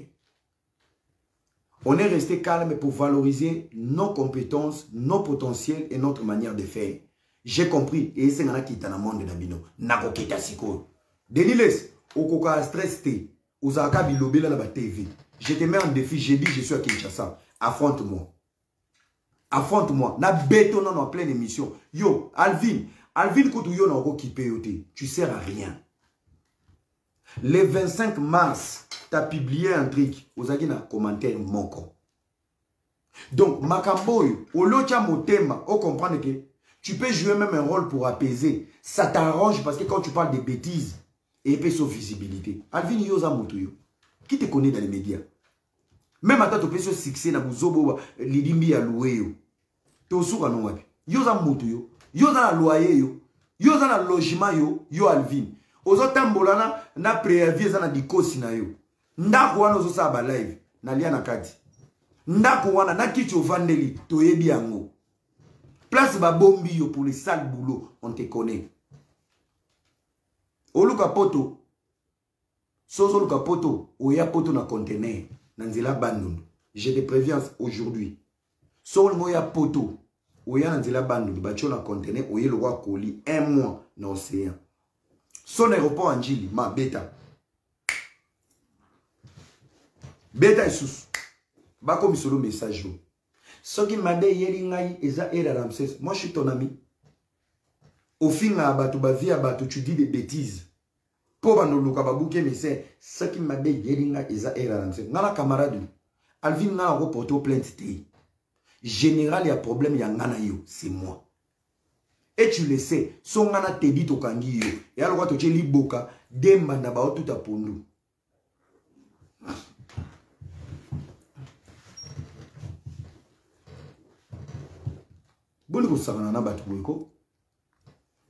On est resté calme pour valoriser nos compétences, nos potentiels et notre manière de faire. J'ai compris. Et c'est ce qui est dans le monde d'Abino. Nako kita siko. Deniles, okoka stress te. Ozaka bilobela la TV. Je te mets en défi, j'ai dit je suis à Kinshasa. Affronte-moi. Affronte-moi. Na béton en pleine émission. Yo, Alvin koutou yo na oko kipe yote. Tu sers à rien. Le 25 mars, tu as publié un truc. Vous avez un commentaire moko. Donc, Makamboy, au locha motema, on comprend que tu peux jouer même un rôle pour apaiser. Ça t'arrange parce que quand tu parles de bêtises, et puis sur visibilité. Alvin Yoza Moutouyo. Qui te connaît dans les médias? Même à toi, tu peux se succès dans Bozobo, l'idimbi à louer yo. Tu es sourd à nous. Yoza Moutouyo. Yoza na loyer yo. Yoza na logement yo. Yo Alvin. Ozo tambolana na préavis za na dikosi na yo. Ndako wana ozo sa ba live na lia na kati. Ndako wana na kicho vandeli to yebi yango. Place ba bombi yo pour les sales boulot, on te connaît. Oluka poto. Sozo luka poto, oya poto na conteneur na nzela bandundu. Je te préviens aujourd'hui. Sol moya poto, oya na nzela bandundu bacho na conteneur oye le roi colis 1 mois na océan. Son aéroport en Jili, ma bêta. Bêta est sous. Bako misolo message. Ce qui m'a dit hier, Ramsès. Moi, je suis ton ami. Au fin, tu dis des bêtises. Pour ce qui m'a dit hier, Ramsès. Nana camarade. Alvin n'a reporté plainte. Général, il y a problème, il y a un yo. C'est moi. Et tu le sais, son gana te dit au kangi yo. Et alors, tu li boka, demba na ba tout à pondu. Bon, vous savez, on a battu boyko.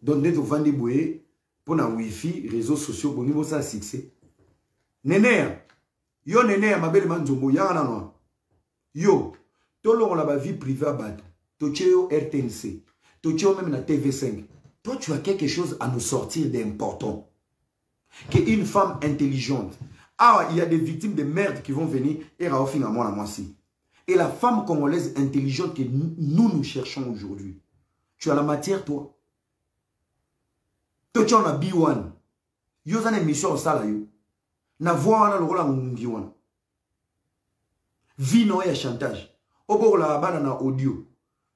Donc, dès que vous vendez boye, pour na wifi, réseaux sociaux, pour niveau ça succès. Néné, yo néné, ma belle manzombo, yana no. Yo, tout le monde a vie privée à battre. Toche yo RTNC. Toi, tu es même la TV5. Toi, tu as quelque chose à nous sortir d'important. Qu'une femme intelligente. Ah, il y a des victimes de merde qui vont venir et raufin à moi aussi. Et la femme congolaise intelligente que nous cherchons aujourd'hui. Tu as la matière, toi. Toi, tu as B1. Tu as une émission au salaire. Na voix, on a le rôle en B1. Vie, non, il y a chantage. Au bord, la banane audio.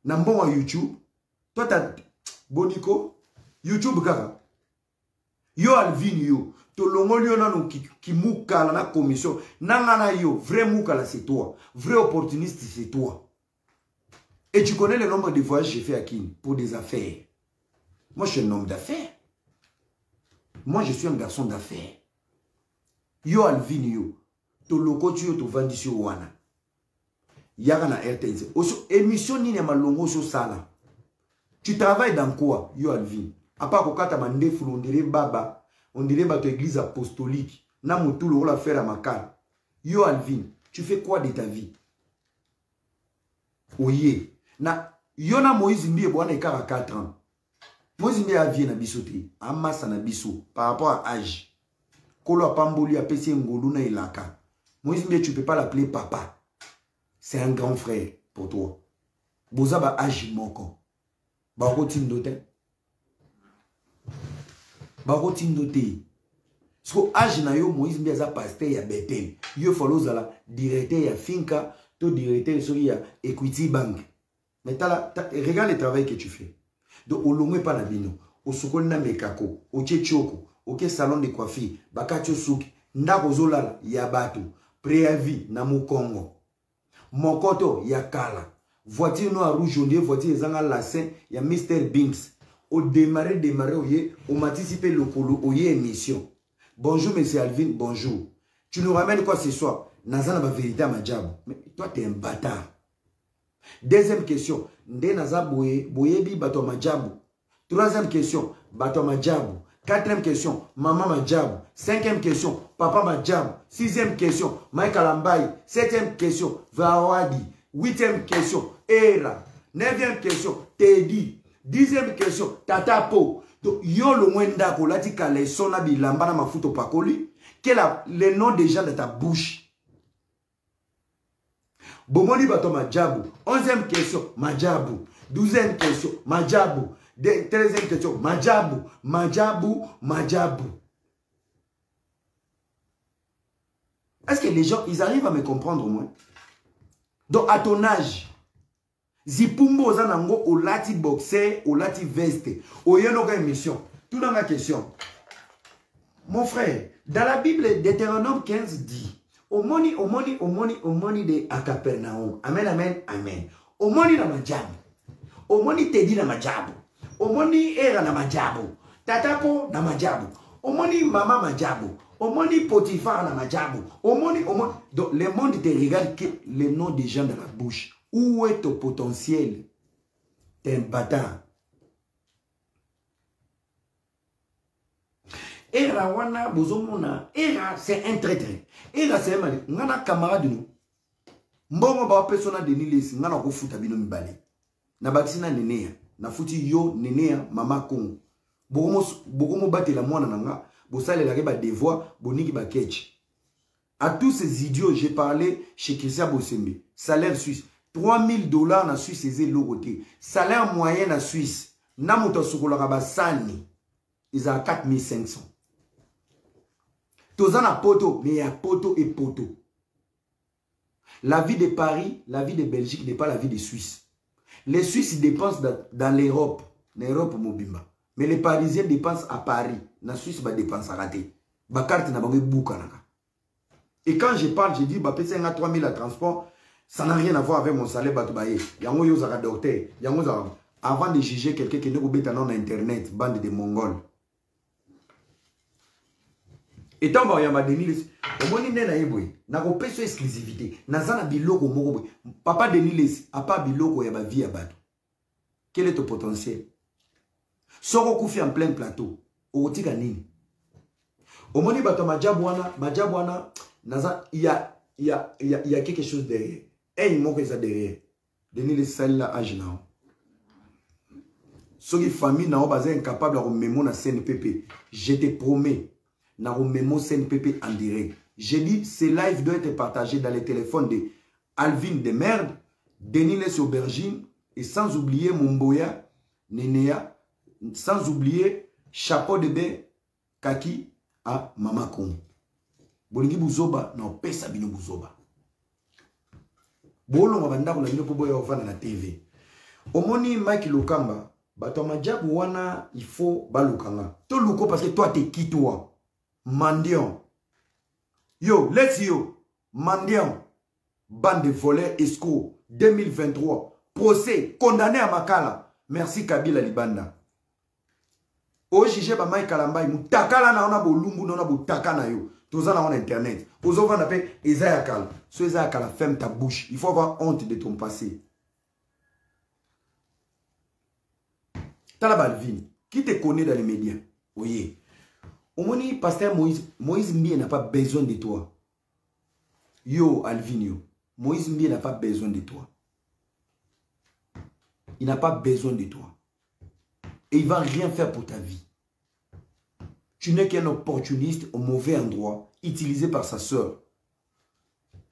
Na bon à YouTube. Toi, t'as Boniko, YouTube kaka. Yo Alvin yo. To longolio nano ki mouka la commission. Nangana yo. Vrai mouka là c'est toi. Vrai opportuniste c'est toi. Et tu connais le nombre de voyages que j'ai fait à Kin pour des affaires. Moi je suis un homme d'affaires. Moi je suis un garçon d'affaires. Yo Alvin yo. To loko tu yo to vandisio wana. Yaka na RTNC. Oso émission ni ma longo so sala. Tu travailles dans quoi, yo Alvin? À part kokata mandefulu, on dirait baba, on dirait bato église apostolique. Na mutu le rôle à faire à Makar. Yo Alvin, tu fais quoi de ta vie? Oye. Na, yo na Moïse Mbiye boana ekara 4 ans. Moïse Mbiye a vie na bisote. Amasa na biso. Par rapport à âge. Kolo Apamboli apesi Ngoluna Ilaka. Moïse Mbie, tu ne peux pas l'appeler papa. C'est un grand frère pour toi. Bozaba agi moko. Baro tindote. Baro tindote. Parce que agi na yo Moïse Mbie za pasteur ya Bethel. Yo follow zala directeur ya Finca, to directeur sur ya Equity Bank. Mais regarde le travail que tu fais. Donc, au long pas la bino. Au soukol na mekako. Au tchéchoko. Au salon de coiffure. Bakacho souk. Ndako zolala yabatu. Préavis na Mukongo. Mokoto ya kala. Voiture noire rouge jaune, voiture zanga lassin ya Mr. Binks. Au démarrer oye, au matisipé le colo oye émission. Bonjour monsieur Alvin, bonjour. Tu nous ramènes quoi ce soir? Nazana ba vérité à Madjabou. Mais toi tu es un bâtard. Deuxième question, Nde Naza Boyebi Bato Madjabou. Troisième question, Bato Madjabou. Quatrième question, Maman Madjabou. Cinquième question, Papa Madjabou. Sixième question, Mike Alambaye. Septième question, Vawadi. Huitième question, Era. Neuvième question, Teddy. Dixième question, Tata Po. Donc, yo le mwenda kolati kale sona bilamba na mafuto pakoli. Quel est le nom des gens de ta bouche? Bomoni Bato Madjabou. 11e question, Madjabou. 12e question, Madjabou. 13e question, Madjabou. Madjabou. Est-ce que les gens, ils arrivent à me comprendre au moins? Donc, à ton âge, Zipumbo Zanango, au lati boxer, au lati veste, au yenoga émission. Tout dans la question. Mon frère, dans la Bible, Deutéronome 15 dit, au moni de Akapernaum. Amen. Au moni na Madjabou. Au moni Teddy na Madjabou. Au moni Era na Madjabou. Tatapo na Madjabou. Au moni Mama Madjabou. Au moni Potifar na Madjabou. Au moni. Donc, le monde te regarde que les noms des gens dans la bouche. Où est ton potentiel? T'es un bâtard. Era wana bozomona. Era c'est un traître. Era c'est un mali. Ngana camarade de nous. Mbongo ba persona de Nilesi. Ngana ko futa bino mibale. Na bakisina nenea. Na futi yo nenea mama Kongo. Bogomo bate la mwana nanga. Bosale la reba devoir. Boniki ba ketch. À tous ces idiots, j'ai parlé chez Christian Bosembe. Salaire suisse. $3000 na Suisse, c'est l'autre. Salaire moyen na Suisse. Namuta Sokola Basani. Ils ont 4500. Tous en a poto, mais il y a poto et poto. La vie de Paris, la vie de Belgique n'est pas la vie des Suisses. Les Suisses dépensent dans l'Europe. L'Europe Mobimba. Mais les Parisiens dépensent à Paris. La Suisse va dépenser à rater. Bakarte n'a pas boukanaka. Et quand je parle, je dis, bah, peut-être 3000 à transport. Ça n'a rien à voir avec mon salaire. Yango yozaka docteur. Avant de juger quelqu'un qui ne peut pas dans Internet, bande de Mongols. Et tant que yamba Denis, au moins il n'a pas de exclusivité. Nazana biloko moko. Papa Denis, a pas biloko yaba vie à bateau. Quel est ton potentiel? Soro koufi en plein plateau. Au tika nini. Au moins bato Madjabouana, il y a quelque chose derrière. Et il manque ça derrière. Denis les salles là âge là. Ceux qui famille n'a pas incapable de remémorer la CNPP. Je te promets, n'a remémorer CNPP en direct. J'ai dit, ce live doit être partagé dans les téléphones de Alvin de Merde, Denis les Aubergines, et sans oublier Mumboya, Nenea, sans oublier Chapeau de Bain, Kaki, à Mama Kongo. Bolingi Bouzoba, non, pesa bino Bouzoba. Bolo mabanda ko la bino po boya ofana na TV. Omoni Mike Lokamba, bato Madjabou wana il faut balukanga. To luko parce que toi t'es qui toi? Mendiant. Yo, let's yo. Mendiant. Bande de voleurs escrocs 2023. Procès condamné à Makala. Merci Kabila Libanda. O jige ba Mike Alambaye mutakala na ona bolumbu na ona botakana yo. Tous en internet. Aux autres, on appelle Esaïakal. Ce Esaïakal, ferme ta bouche. Il faut avoir honte de ton passé. Talabalvin, qui te connaît dans les médias? Oui. Au moins, pasteur Moïse Mbie n'a pas besoin de toi. Yo, Alvin, yo. Moïse Mbie n'a pas besoin de toi. Il n'a pas besoin de toi. Et il ne va rien faire pour ta vie. Tu n'es qu'un opportuniste au mauvais endroit, utilisé par sa sœur.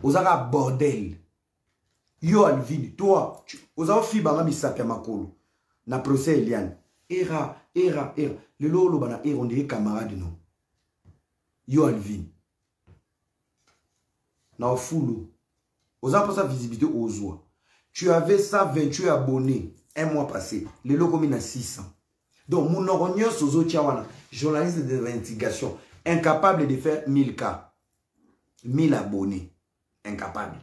Ozara bordel. Yo Alvin, toi, ozara fibanga misaka makolo. Na procès Eliane. Era. Le lolo bana era, on dirait camarade non. Yo Alvin. Na foulou. Ozara pour sa visibilité aux oies. Tu avais 128 abonnés un mois passé. Le lolo comme il a 600. Donc, mon oronio sozo tiawana, journaliste d'investigation, incapable de faire 1000 cas. 1000 abonnés. Incapable.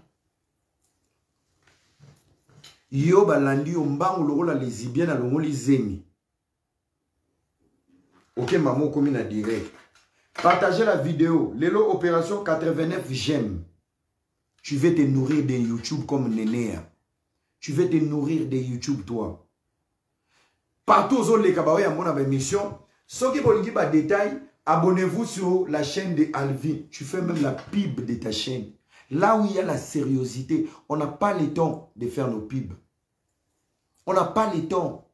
Yo balandi ombango loko la lesbienne alongo lizemi. Ok, maman, comme il direct. Partagez la vidéo. Lelo opération 89 j'aime. Tu veux te nourrir de YouTube comme Nénéa. Tu veux te nourrir de YouTube, toi. Partout aux autres, les cabarets, à mon émission. Ceux qui veulent dire des détails, abonnez-vous sur la chaîne de Alvin. Tu fais même la pub de ta chaîne. Là où il y a la sériosité, on n'a pas le temps de faire nos pubs. On n'a pas le temps.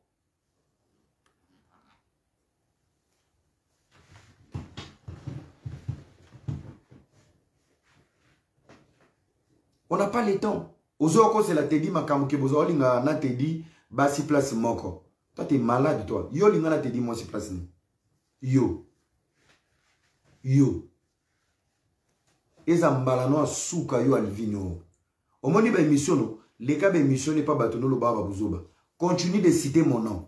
On n'a pas le temps. Aux autres, c'est la Teddy Makamuke, vous avez na Teddy, basi place moko. Toi, tu es malade, toi. Yo, l'ingana Teddy, moi, c'est place. Yo. Eza mbalano asuka yo Alvino. Au moment de l'émission, les cas d'émission n'est pas batono le baba buzoba. Continue de citer mon nom.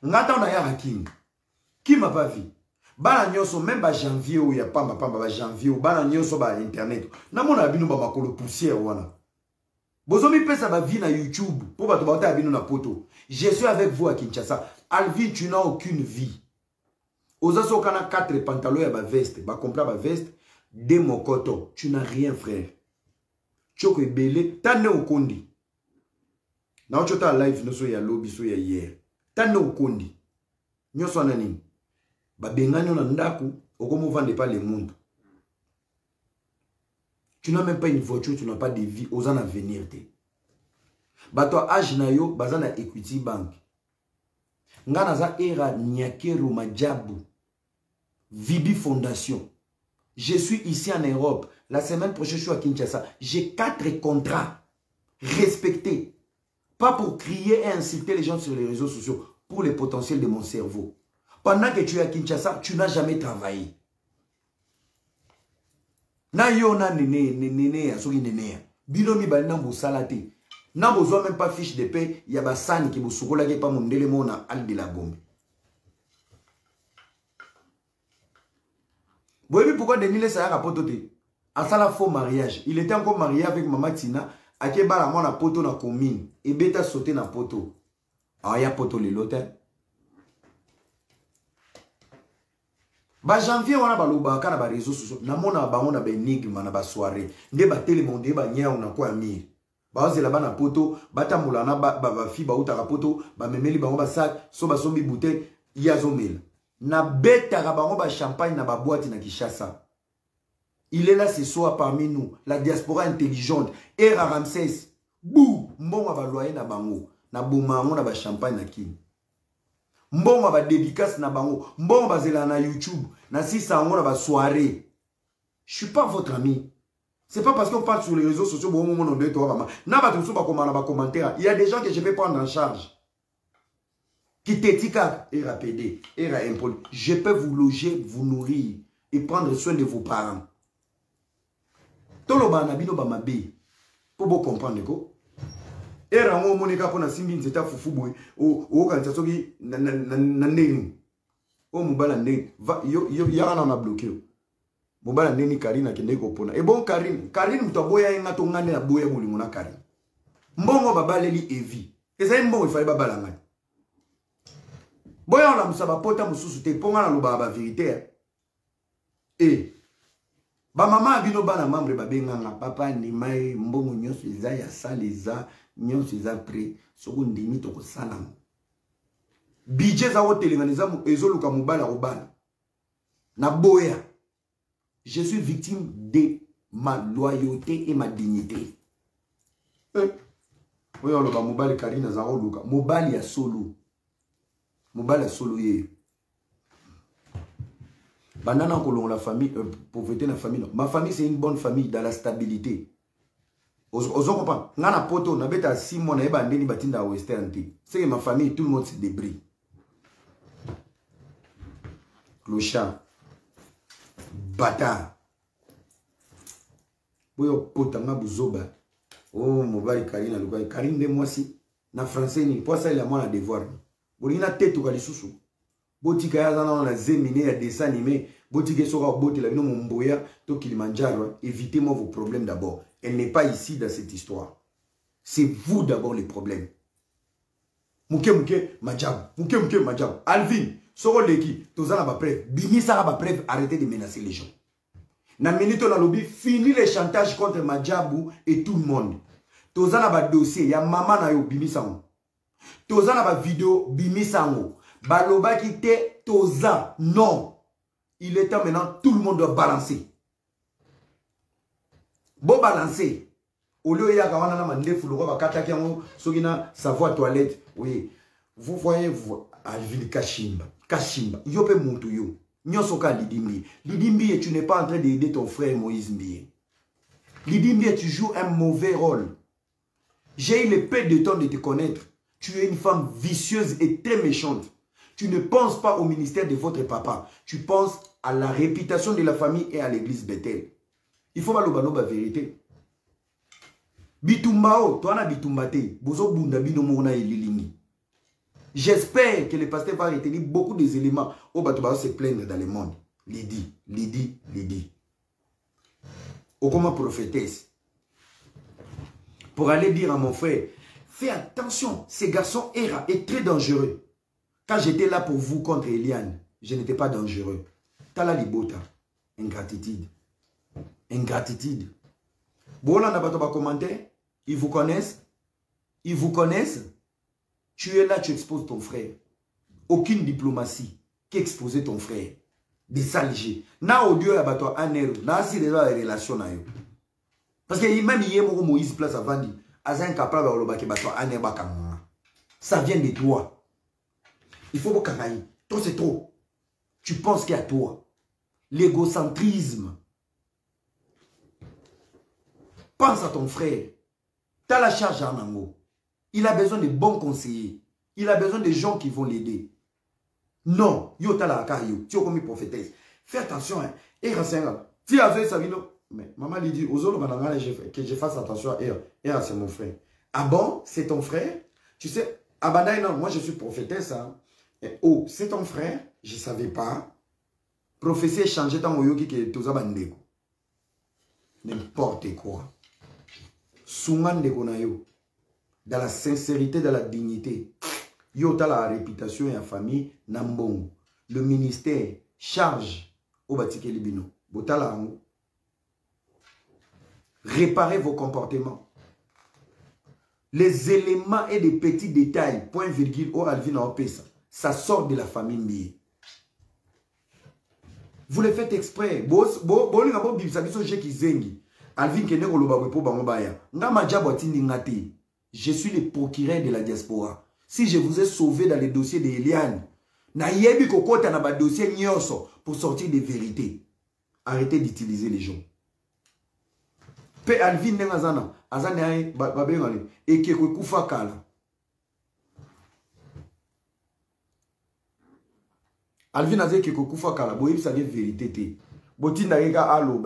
Ngata on a ya Hakim. Qui m'a pas vu? Bana nyonso même ba janvier ou ya pamba ba janvier ou bana nyonso ba internet. Na mona bino ba makolo poussière wana. Bozomi pesa ba vie na YouTube pour bato ba ta bino na poto. Je suis avec vous à Kinshasa. Alvin, tu n'as aucune vie. Ozaso kana 4 pantalons ya ba veste, ba complet ba veste. De mon coton, tu n'as rien, frère. Choko ebele, tane okondi. Na ochota live no so ya lobby so ya hier. Tane okondi. Nyoso anani. Ba bengani na ndaku, okomo vende pas le monde. Tu n'as même pas une voiture, tu n'as pas de vie, osan avenir te. Ba to âge na yo, bazana Equity Bank. Ngana za era nyakero majabu. Vibi Fondation. Je suis ici en Europe. La semaine prochaine, je suis à Kinshasa. J'ai 4 contrats respectés. Pas pour crier et insulter les gens sur les réseaux sociaux. Pour le potentiel de mon cerveau. Pendant que tu es à Kinshasa, tu n'as jamais travaillé. Na yo na nene asoki nene. Binomi ba nambo salate. Nambo zo même pas fiche de paie. Ya ba sani ki bo sukola ke pa mondele mona al de la bombe. Vous voyez pourquoi Denis Lessa a rapoté à ça la faux mariage. Il était encore marié avec Maman Tina. A Keba la mona poto na commune. Et beta sauté na poto. Ah, il y a poto les lotes. Ba janvier wana ba loba kana ba réseaux sociaux. Na mona ba on a ba énigme na ba soirée. Nde ba télémonde ba nya on a quoi amir. Ba ozela ba na poto, ba tamula na ba fi ba uta poto, ba memeli ba ba sac, so ba sombi bouteille, yazomela. Na beta rabango ba champagne na ba boîte na Kinshasa. Il est là ce soir parmi nous, la diaspora intelligente. Era Ramsès, bou, mbongo ba loyer na bango, na bomango na ba champagne na Kim. Mbongo ba dédicace na bango, mbongo ba zela na YouTube, na sisa ngo na ba soirée. Je suis pas votre ami. C'est pas parce qu'on parle sur les réseaux sociaux, bon moment on doit toi maman. Na ba tout ba commentaire. Il y a des gens que je vais prendre en charge. Qui t'étika, era PD, era impoli. Je peux vous loger, vous nourrir et prendre soin de vos parents. Tolo ba na bino ba mabe. Pour vous comprendre ko. Era ngo monika pona simbi nzeta fufu boy. O kanisa soki na ndeni. O mubala ndeni. Yo yana na bloqué. Mubala ndeni Karine kende ko pona. Et bon Karine mutaboya nga to ngane na boya bolingo na Karine. Mbongo babaleli evi. Eza mbongo ifali babala ngani. Boya on a musaba pota mususu te ponga na loba ba vérité. Et ba mama abino bana membre ba benganga papa ni mai mbongo nyonso eza ya saleza nyonso eza prêt soko ndimi to ko salam. Budget za hotelinganiza mu ezoluka mubala obala. Na boya. Je suis victime de ma loyauté et ma dignité. Boya on loba mobali Karina za oluka mobali ya solo. Mobala solo ye. Bandana kolon la famille, pauvreté dans la famille. Non. Ma famille, c'est une bonne famille dans la stabilité. Ozo comprend. Ngana poto, na beta 6 mois, na eba ndeni batinda western ti. C'est que ma famille, tout le monde se débrouille. Clochard. Bâtard. Boyo potanga buzoba. Oh, mobali Karine, Lukai. Karine de moi si. Na français ni. Pour ça, il a moins à devoir. Bolina tête ou kalisusu. Botika ya zana na zemine ya dessin animé. Botika sera botte la vino Mboya to Kilimanjaro. Évitez-moi vos problèmes d'abord. Elle n'est pas ici dans cette histoire. C'est vous d'abord les problèmes. Mouke majab. Mouke majab. Alvin, soro leki. Tozana ba preuve. Bini sara ba preuve. Arrêtez de menacer les gens. Na minute na lobby, fini les chantages contre Majabou et tout le monde. Tozana ba dossier. Ya maman na yo bimi sango. Tozana ba vidéo bimi sango. Baloba qui te toza. Non. Il est temps maintenant, tout le monde doit balancer. Bon balancer. Au lieu de kawana mande fuloko ba kataki yango sogina savoir toilette. Oui. Vous voyez vous Alvin Kashimba. Kashimba. Yo pe muntu yo. Nyosoka Lidimbi. Lidimbi, tu n'es pas en train d'aider ton frère Moïse Mbié. Lidimbi, tu joues un mauvais rôle. J'ai eu le peu de temps de te connaître. Tu es une femme vicieuse et très méchante. Tu ne penses pas au ministère de votre papa. Tu penses à la réputation de la famille et à l'église Bethel. Il faut pas la vérité. Bitumbao, toi na bitumbate. Bozo bunda bino mona elilingi. J'espère que le pasteur va retenir beaucoup des éléments au bateau se plaindre dans le monde. Lydie. Au comment prophétesse. Pour aller dire à mon frère, fais attention, ce garçon est très dangereux. Quand j'étais là pour vous contre Eliane, je n'étais pas dangereux. Tala libota. Ingratitude. Bon, là, on n'a pas de commentaire. Ils vous connaissent. Tu es là, tu exposes ton frère. Aucune diplomatie qui expose ton frère. Des salgés. Na audio ya bato anero. Na si les relations na yo. Parce que même hier Moïse place avant dit, azan capable de lobaki bato anero bakanga. Ça vient de toi. Il faut pas kanaï. Toi c'est trop. Tu penses qu'il y a toi. L'égocentrisme. Pense à ton frère. Tu as la charge à Nango. Il a besoin de bons conseillers. Il a besoin de gens qui vont l'aider. Non. Yo ta la kayo. Tu es comme une prophétesse. Fais attention. Hein. Et Rassenga. Si Azé Savino. Mais maman lui dit, aux autres, que je fasse attention à elle. Elle, c'est mon frère. Ah bon? C'est ton frère? Tu sais, Abadaï, non, moi je suis prophétesse. Hein. Et, oh, c'est ton frère? Je ne savais pas. Prophétie changer dans Oyoki qui est Toza Bandeko. N'importe quoi. Souman de Konayo. Dans la sincérité, dans la dignité. Yota la réputation et la famille Nambong. Le ministère charge au Batike Libino. Botala Ango. Réparez vos comportements. Les éléments et des petits détails, point virgule, au Alvin en Pesa, ça sort de la famille Mbié. Vous le faites exprès. Je suis le procureur de la diaspora. Si je vous ai sauvé dans les dossiers de Eliane, pour sortir des vérités. Arrêtez d'utiliser les gens. Pe Alvin Nengazana, Azane Babengale, et qui Koufa Kala. Alvin Azé qui Koufa Kala, Boïb sa vérité. Botinda Ega Alo,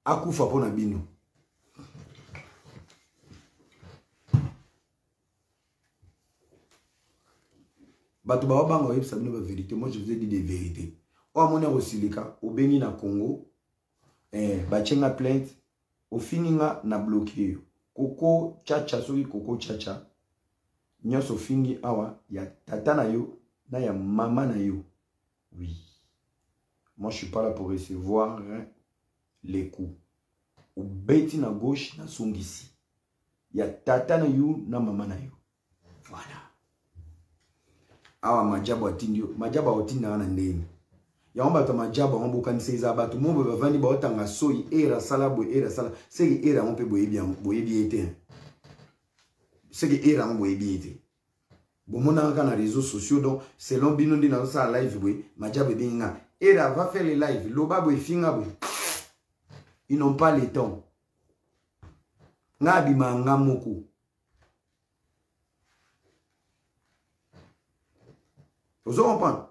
Akoufa Ponabino. Batouba Banga Boïb sa vérité. Moi je vous ai dit des vérités. O Amona Rosilika, au Béni na Congo, Bachenga plainte. Au fininga na bloqué. Koko chacha soki koko chacha. Nyoso fingi awa ya tata na yo na ya mama na yo. Oui. Moi je suis pas là pour recevoir les coups. Au beti na gauche na songisi. Ya tata na yo na mama na yo. Voilà. Awa majabo atindio, majabo otinda na ndeni. Ya on bato majaba on bokan seza bato mo ba vandi ba otanga soyi era sala bo era sala c'est que era on peut boye bien été c'est que era on boye bien été bon mona ka na réseaux sociaux donc selon binondi na sa live boye majaba benga Et là, va faire les lives. Lobabo et Fingabo. Ils n'ont pas le temps. Ngabima ngamoko. Vous comprenez?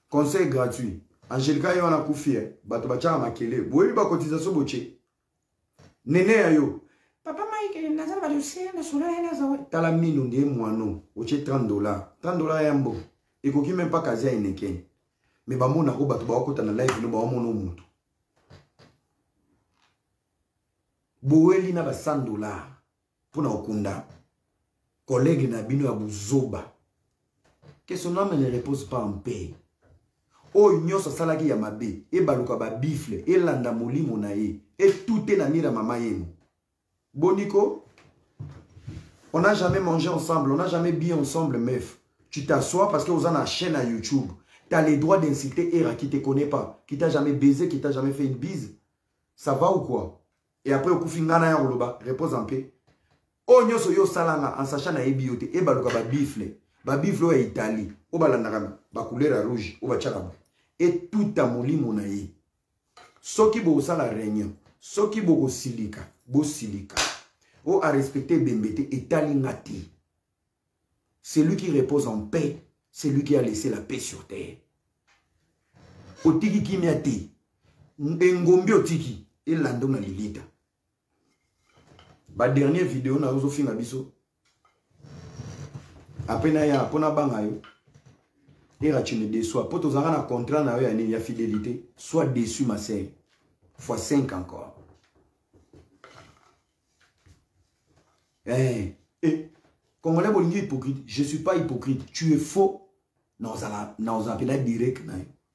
Conseil gratuit. Angelica yo na kufie. Bato bacha makele. Boyebi ba cotisation boche. Nene ayo. Papa Mike, nazala balusia na sura ya nazawa. Tala minu ndiye mwano. Oche $30. $30 yambo. Ekoki même pas kazi ya ineken. Mais ba mona ko bato ba okota na live no ba mono mutu. Boeli na ba $100 pour na okunda. Collègue na bino ya buzoba. Que son âme ne repose pas en paix. Oh, nyoso salaki ya mabe. E baluka ba bifle. E landa molimo na ye. Et tout est na mama yemo. Boniko, on n'a jamais mangé ensemble. On n'a jamais bu ensemble, meuf. Tu t'assois parce que vous avez une chaîne à YouTube. Tu as les droits d'insulter Era qui ne te connaît pas. Qui t'a jamais baisé, qui t'a jamais fait une bise. Ça va ou quoi? Et après, au coup, fingana ya roloba. Repose en paix. Oh, nyoso yo salanga en sachant na ebiote. E baluka ba bifle. Ba bifle ya Italie. O balandaka ba couleur rouge. O ba tchakaba. Et tout a molimo na ye. Soki bo sala réunion. Soki bo silika. Bo silika. O a respecté Bembete et Talingati. C'est lui qui repose en paix. C'est lui qui a laissé la paix sur terre. Otiki kimiate. Ngombi otiki. Et landonga lilita. Ba dernière vidéo na ozo finga biso. Apena ya pona banga yo. Et tu me déçois. Pour tous un contrat na yo ya fidélité. Sois déçu ma sœur. Fois 5 encore. Eh, Congolais bolingi hypocrite. Je ne suis pas hypocrite. Tu es faux. Non, ça n'a direct.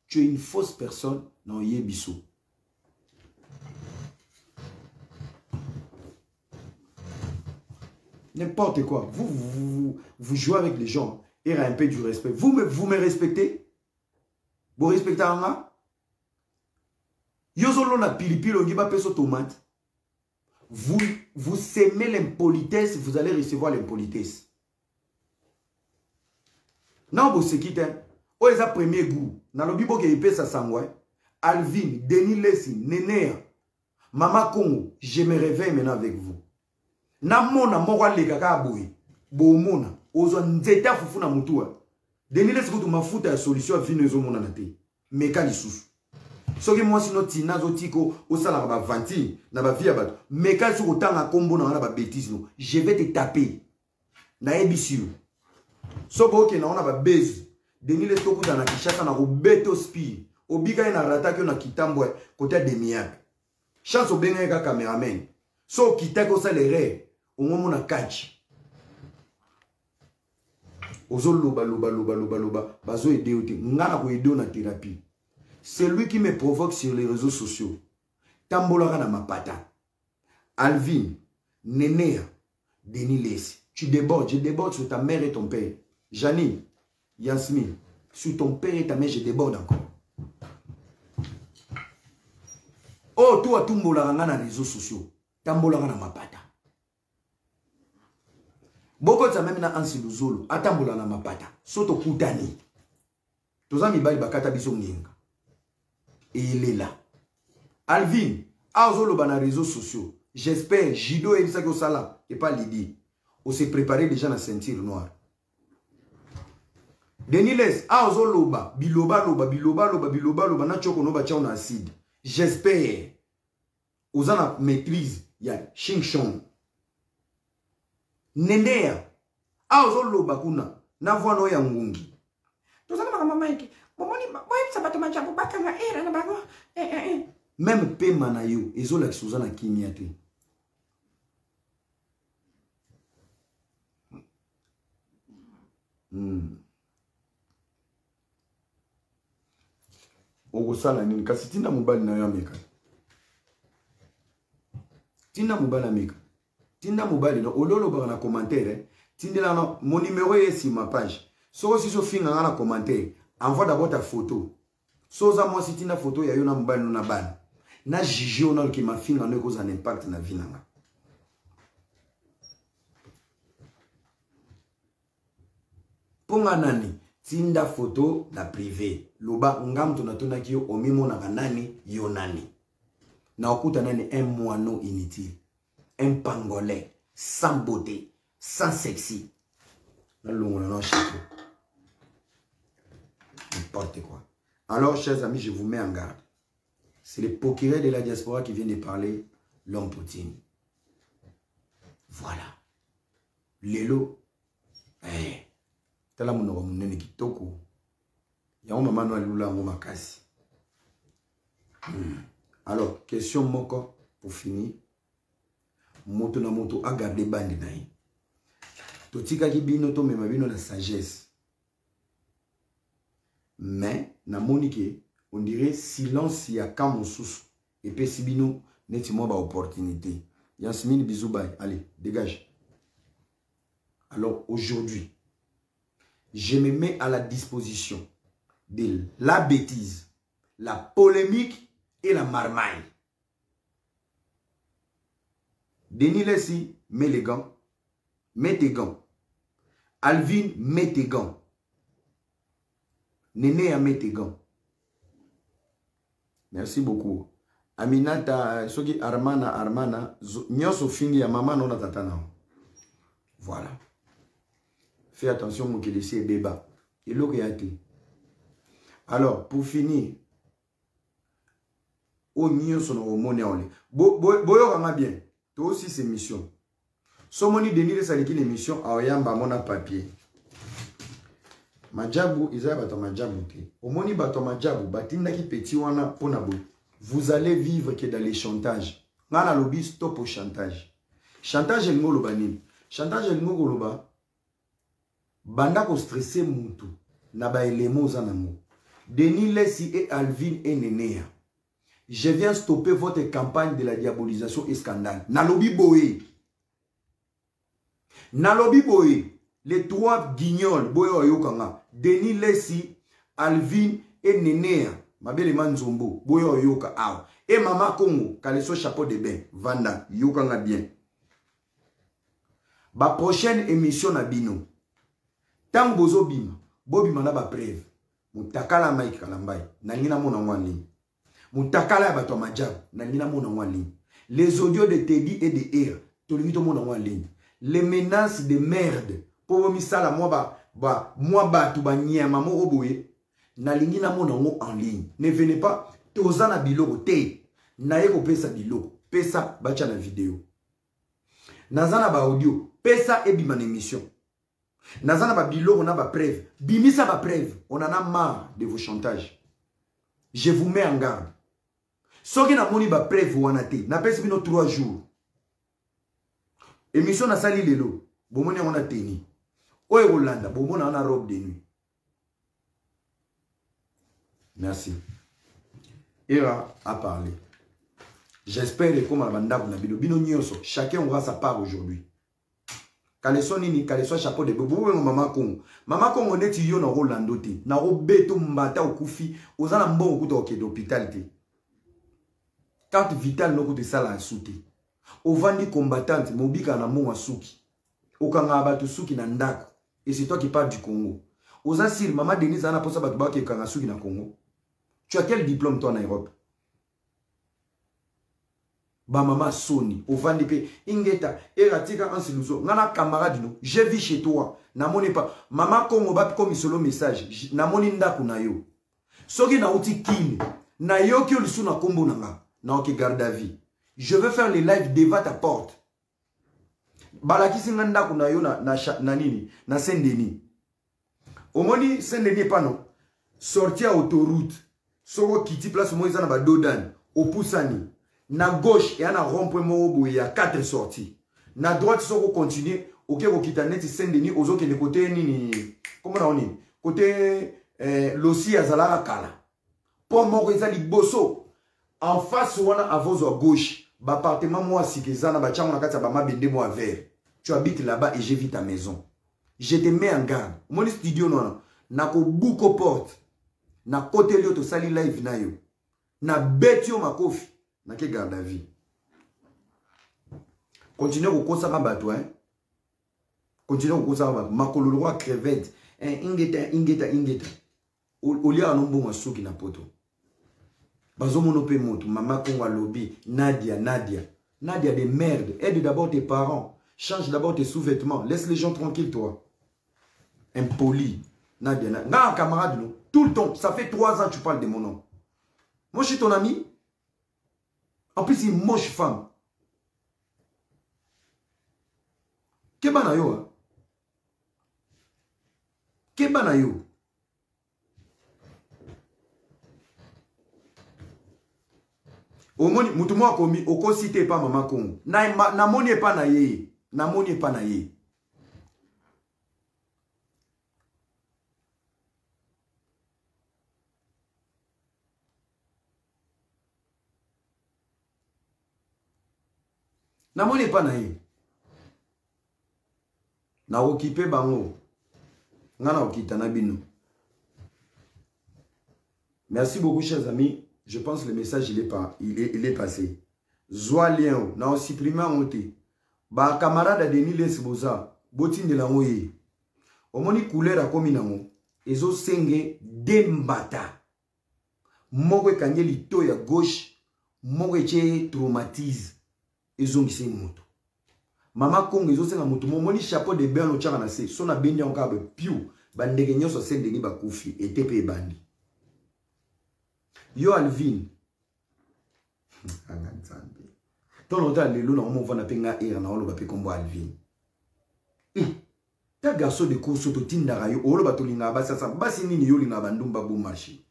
Tu es une fausse personne. Non, yebiso. N'importe quoi. Vous jouez avec les gens. Et un peu du respect. Vous me respectez? Vous respectez un gars? Yozolo na pilipilo ngiba peso tomate. Vous semez l'impolitesse, vous allez recevoir l'impolitesse. Non, vous se quittez. Oh, c'est le premier goût. Dans le bibo qui est sa sangwa. Alvin, Denis Lessi, Nenea, Mama Congo, je me réveille maintenant avec vous. Namona mwa le kaka aboui. Bomona. Ozo nzeta fufu na mutua. Denis Lessi kutu mafuta ya solution vino ezo mona na te. Meka lisusu. Soki moi sino tina zotiko osala ba vanti na ba via bato meka sur otanga kombo na ba bêtise no je vais te taper na ebisio soko ke na ona ba base Denis le toku na Kinshasa na robeto spi obika na rataki na kitambwe côté de miak chance obenga ka cameraman so kitako salere omomo na catch ozo loba bazo aider ote ngana ko aider na thérapie. C'est lui qui me provoque sur les réseaux sociaux. Tambolora na mapata. Alvin, Nenea, Denis Lessi. Tu débordes, je déborde sur ta mère et ton père. Janine, Yasmine, sur ton père et ta mère, je déborde encore. Oh, toi, tambolora na réseaux sociaux. Tambolora na mapata. Beaucoup de ça même na ansi luzolo. Atambolora na mapata. Soto kutani. Toza mibali bakata biso ngenga. Et il est là. Alvin, Azolo dans les réseaux sociaux. J'espère, Jido et Isako Sala, et pas Lydie. On s'est préparé déjà dans la ceinture noire. Denis Les, Azolo biloba, na choko no bacha on acide. J'espère. Aux en maîtrise, il y a Xing Chong. Nenea, Azolo bakuna, na voix no ya ngungi. Tout ça, maman, même pe manayo ezola kisuzana kimiate. Ogosala nini kasi tinda mobali na yo ameka. Tinda mobali ameka. Tinda mobali no ololo ba na commentaire. Tindela no mon numéro est sur ma page. So si so finga na commentaire, envoie d'abord ta photo. Soza moi si tina photo ya yo na mobali no na bana. Na jiji ona ki ma finga no cause un impact na vie nanga. Ponga nani tinda photo na privé. Loba ngam tonatona ki yo omimo na kanani yo nani. Na okuta nani un moineau inutile. Un pangolais. Sans beauté. Sans sexy. N'importe quoi. Alors, chers amis, je vous mets en garde. C'est les procureurs de la diaspora qui viennent de parler l'homme Poutine. Voilà. Lelo. Eh. Tala munoko munene kitoko. Yango mama no alula ngo makasi. Alors, question moko pour finir. Moto na moto a gardé bandi na ye. Totika ki bino to mema bino la sagesse. Mais na monike on dirait silence ya kamosusu et puis si bino netimo ba opportunité. Yasmine Bizoubay, allez, dégage. Alors aujourd'hui, je me mets à la disposition de la bêtise, la polémique et la marmaille. Denis Lessi, mets les gants. Mets tes gants. Alvin, mets tes gants. Néné a mets tes gants. Merci beaucoup. Aminata, soki Armana, nyoso fingi ya mama non tatana. Voilà. Fais attention mon laisser béba. Et l'eau qui a été. Alors, pour finir, au nyoso no omone ole. Boyo kama bien. Toi aussi c'est mission. Somoni Denis Saliki l'émission a oyamba mona papier. Majabu Isaïe bato majabu te. Omoni bato majabu batinda ki petit wana pona bo. Vous allez vivre que dans les chantages. Ngana lobby stop au chantage. Chantage el ngolo banim. Chantage el ngolo ba. Banda ko stresser muntu na ba elemo zanamo. Denis Lessi et Alvin et Nenea. Je viens stopper votre campagne de la diabolisation et scandale. Nalobi boé. Nalobi boé. Les trois guignols, boyo yokanga. Denis Lessi, Alvin et Nenea. Mabele Manzombo, boyo yoka aw. Et Mama Congo, kaleso chapeau de bain. Vanda, yokanga bien. Ba prochaine émission na bino. Tang bozo bima. Bobima na ba preuve. Mutakala Mike Kalambay. Nangina mona mwani. Mutakala bato majab. Nangina mona mwani. Les audios de Teddy et de Air. Tolingito mona mwani. Les menaces de merde. Pour misala moi tu ba nyama mo oboye. Nalingina mona ngo en ligne. Ne venez pas. Tozana biloko te. Na yeko pesa biloko. Pesa bacha na vidéo. Nazana ba audio. Pesa ebima na émission. Nazana ba biloko na ba preuve. Bimisa ba preuve. On en a marre de vos chantages. Je vous mets en garde. Soki na moni ba preuve wana te. Na pesi bino 3 jours. Émission na sali lelo. Bomoni on a teni. Oye Rolanda. Bomoni on a robe de nuit. Merci. Era a parlé. J'espère que comme Abanda Bino Nyoso, chacun aura sa part aujourd'hui. Kaleso nini, kaleso chapeau de bobo, Maman Congo. Maman Congo neti yo na Rolando te. Na robeto mbata okufi, ozana mbon okuta oke d'hôpital te. Carte vitale no kote sala asuti. Ovandi combattante, mobika na mo asuki. Okanga abatu suki na ndako. Et c'est toi qui parles du Congo. Oza sir, Maman Denise ana posa batu ba ke kanga suki na Congo. Tu as quel diplôme toi en Europe? Ba maman Sony, ovandi pe ingeta eratika ansiluso. Ngana camarade no, je vis chez toi. Namoni pas maman Congo ba comme solo message. Namoni ndako na yo. Soki na uti kine. Na yo ki olisu na kombo nanga. Na oki garde à vie. Je veux faire les lives devant ta porte. Balaki singa ndako na yo na nini? Na Saint-Denis. Omoni Saint-Denis pas non. Sortir à autoroute. Soko kiti place moïse na ba dodan. Opusani. Na gauche, il y a un rond-point il y a 4 sorties. Na droite, si on continue, ok, on quitte net Saint-Denis, aux autres, côté ni comment on dit, côté l'ossi azala kala. Pour moi, ils ont bosso. En face, on a à vos à gauche, l'appartement moi si que ça na ba chama na kata ba ma bende moi vert. Tu habites là-bas et j'ai vu ta maison. Je te mets en garde. Mon studio non, na ko buko porte, na côté lio to sali live na yo, na betio makofi. Na ke garde à vie. Continuez au kosa bateau, hein. Continuez au kosa bateau. Makololo crevette. ingeta. Olia anombo soki na poto. Bazo monope moto, maman Kongo lobby, Nadia de merde. Aide d'abord tes parents. Change d'abord tes sous-vêtements. Laisse les gens tranquilles, toi. Impoli. Nadia. Nga camarade, nous. Tout le temps. Ça fait 3 ans que tu parles de mon nom. Moi, je suis ton ami. En plus, c'est une moche femme. Kebana yo, hein? Kebana yo. Omoni mutumo akomi oko cité pas maman Kongo. Na moni pas na ye. Na moni pas na ye. Na moni pas na ye. Na occupé bango. Ngana okita na bino. Merci beaucoup chers amis. Je pense que le message il est passé. Zoa lien na on supprimer monté. Ba camarade Denis Lesboza, botin de la moye. Omoni couleur a komi nango. Ezo senge dembata. Mogwe kanye lito ya gauche, mogwe che traumatise. Ezo ngise moto. Mama Kongo ezo senga moto. Momoni chapeau de bain no tchaka na se. Sona benya onkabe piu. Bandege nyoso sen Denis bakufi etepe bandi. Yo Alvin. Ton longtemps les loups on va penga era na olo ba pe kombo Alvin. Ta garçon de course to tindara yo olo ba to linga ba sasa basi nini yo linga ba ndumba bo marché.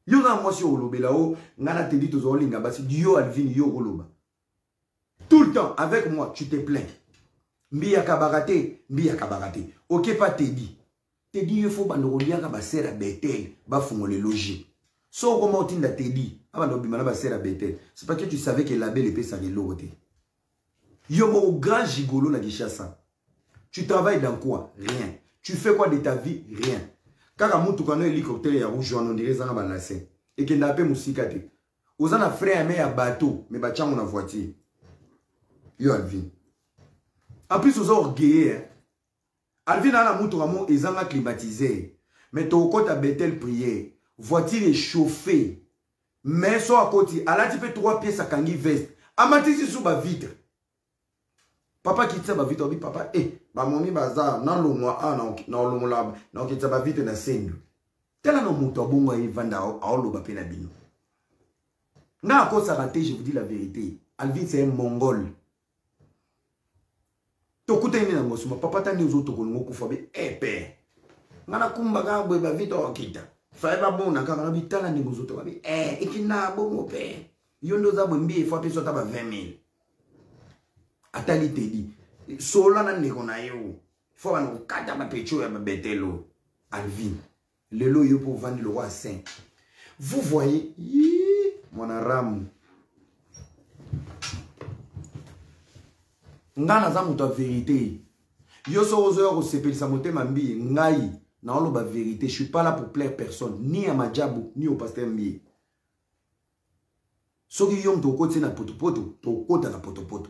Yo na moi si olo belao ngana te dit to zo linga basi yo Alvin yo olo ba. Tout le temps avec moi tu te plains. Mbia kabarate. OK pas te dit. Te dit il faut ba no lianga ba sera betel ba fungo le loger. So comment tu t'es dit, c'est pas que tu savais que la belle épée ça l'autre. Yo mo grand gigolo na Gishasa. Tu travailles dans quoi? Rien. Tu fais quoi de ta vie? Rien. Kaka mutu kana hélicoptère ya rouge on dirait ça na balassin. Et que n'a pas musikate. Ozana frère mais à bateau, mais ba tchango na voiture. Yo Alvin. En plus aux orgueilleux. Alvin a la mutu ramo ezanga climatisé. Mais to kota Bethel prière. Voiture est chauffée. Mais so à côté, elle a dit 3 pièces à kangi veste. Amatisi sous ba vitre. Papa qui tient ba vitre, dit papa, ba momi bazar, nan lo moi na lo molab, na ki tient ba vitre na sendu. Tela no muto bongo e vanda a lo ba pena bino. Na ko sa raté, je vous dis la vérité. Alvin c'est un mongol. To kuta ni na ngosuma, papa tani uzoto ko ngoku fabe épée. Ngana kumbaga bo ba vitre okita. Faeba bon na kaka bitala ni muzoto babi ikina bongo pe yondo za bombi e fois peso ta ba 20 000 atali te di sola na ndeko na yo faut ba no kata ba pecho ya betelo Alvin lelo yo pour vendre le roi saint. Vous voyez mon aram ngana za muto vérité yo so ozo ko sepelisa motema mbi ngai. Non, la vérité, je ne suis pas là pour plaire personne, ni à Madjabou, ni au pasteur Mbié. Ce qui est ton côté na potopoto, ton côté na potopoto.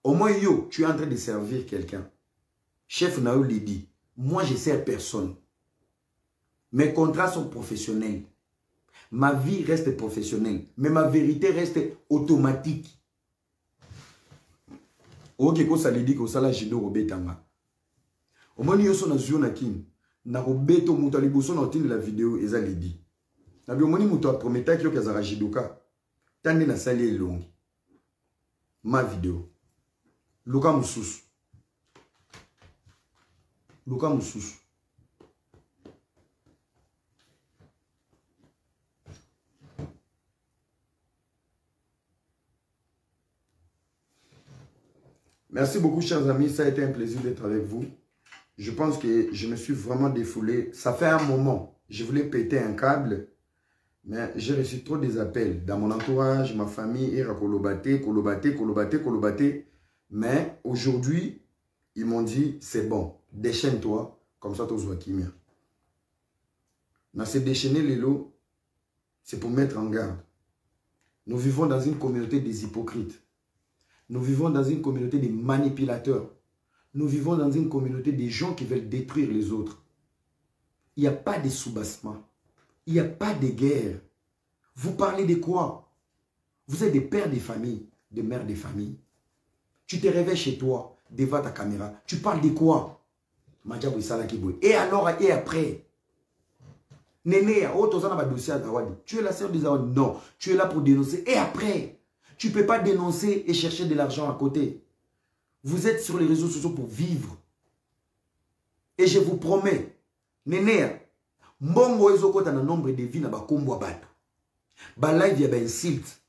Au moins, yo, tu es en train de servir quelqu'un. Chef Naou l'a dit, moi je ne sers personne. Mes contrats sont professionnels. Ma vie reste professionnelle, mais ma vérité reste automatique. Ok, ko ça lui dit que ça la jido robetanga. Au moins, yo son azio na kin. Na robeto muto liboso na otine la vidéo eza ledi. Na biomoni muto a prometa ki yo kazara jidoka. Tande na sali elongi. Ma vidéo. Luka mususu. Luka mususu. Merci beaucoup chers amis, ça a été un plaisir d'être avec vous. Je pense que je me suis vraiment défoulé. Ça fait un moment. Je voulais péter un câble. Mais j'ai reçu trop des appels. Dans mon entourage, ma famille, ira kolobate. Mais aujourd'hui, ils m'ont dit, c'est bon. Déchaîne-toi. Comme ça, tu vas kimia. Dans se déchaîner les lots, c'est pour mettre en garde. Nous vivons dans une communauté des hypocrites. Nous vivons dans une communauté des manipulateurs. Nous vivons dans une communauté des gens qui veulent détruire les autres. Il n'y a pas de soubassement. Il n'y a pas de guerre. Vous parlez de quoi? Vous êtes des pères de famille, des mères de famille. Tu te réveilles chez toi, devant ta caméra. Tu parles de quoi? Et alors, et après? Néné, tu es la sœur des Zawadi. Non, tu es là pour dénoncer. Et après? Tu ne peux pas dénoncer et chercher de l'argent à côté. Vous êtes sur les réseaux sociaux pour vivre. Et je vous promets, Néné, mbongo ezokota na nombre de vies na bakombo bato. Ba live ya ba insulte.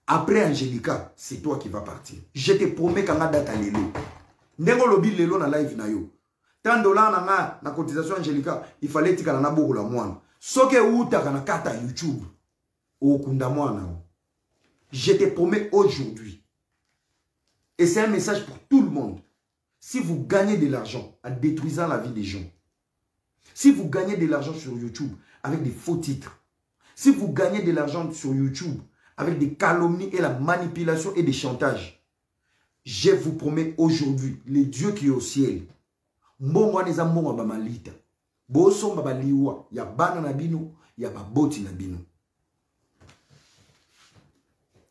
Après Angelica, c'est toi qui vas partir. Je te promets qu'en a date à lelo. Ndengo lobi lelo na live na yo. $10 na cotisation Angelica, il fallait tika na boko la mwana. Soke uta kana kata YouTube. Okunda mwana. Je te promets aujourd'hui. Et c'est un message pour tout le monde. Si vous gagnez de l'argent en détruisant la vie des gens, si vous gagnez de l'argent sur YouTube avec des faux titres, si vous gagnez de l'argent sur YouTube avec des calomnies et la manipulation et des chantages, je vous promets aujourd'hui, le Dieu qui est au ciel, mbongo neza mbongo bamalita, boso babaliwa, ya bana na bino, ya baboti na bino.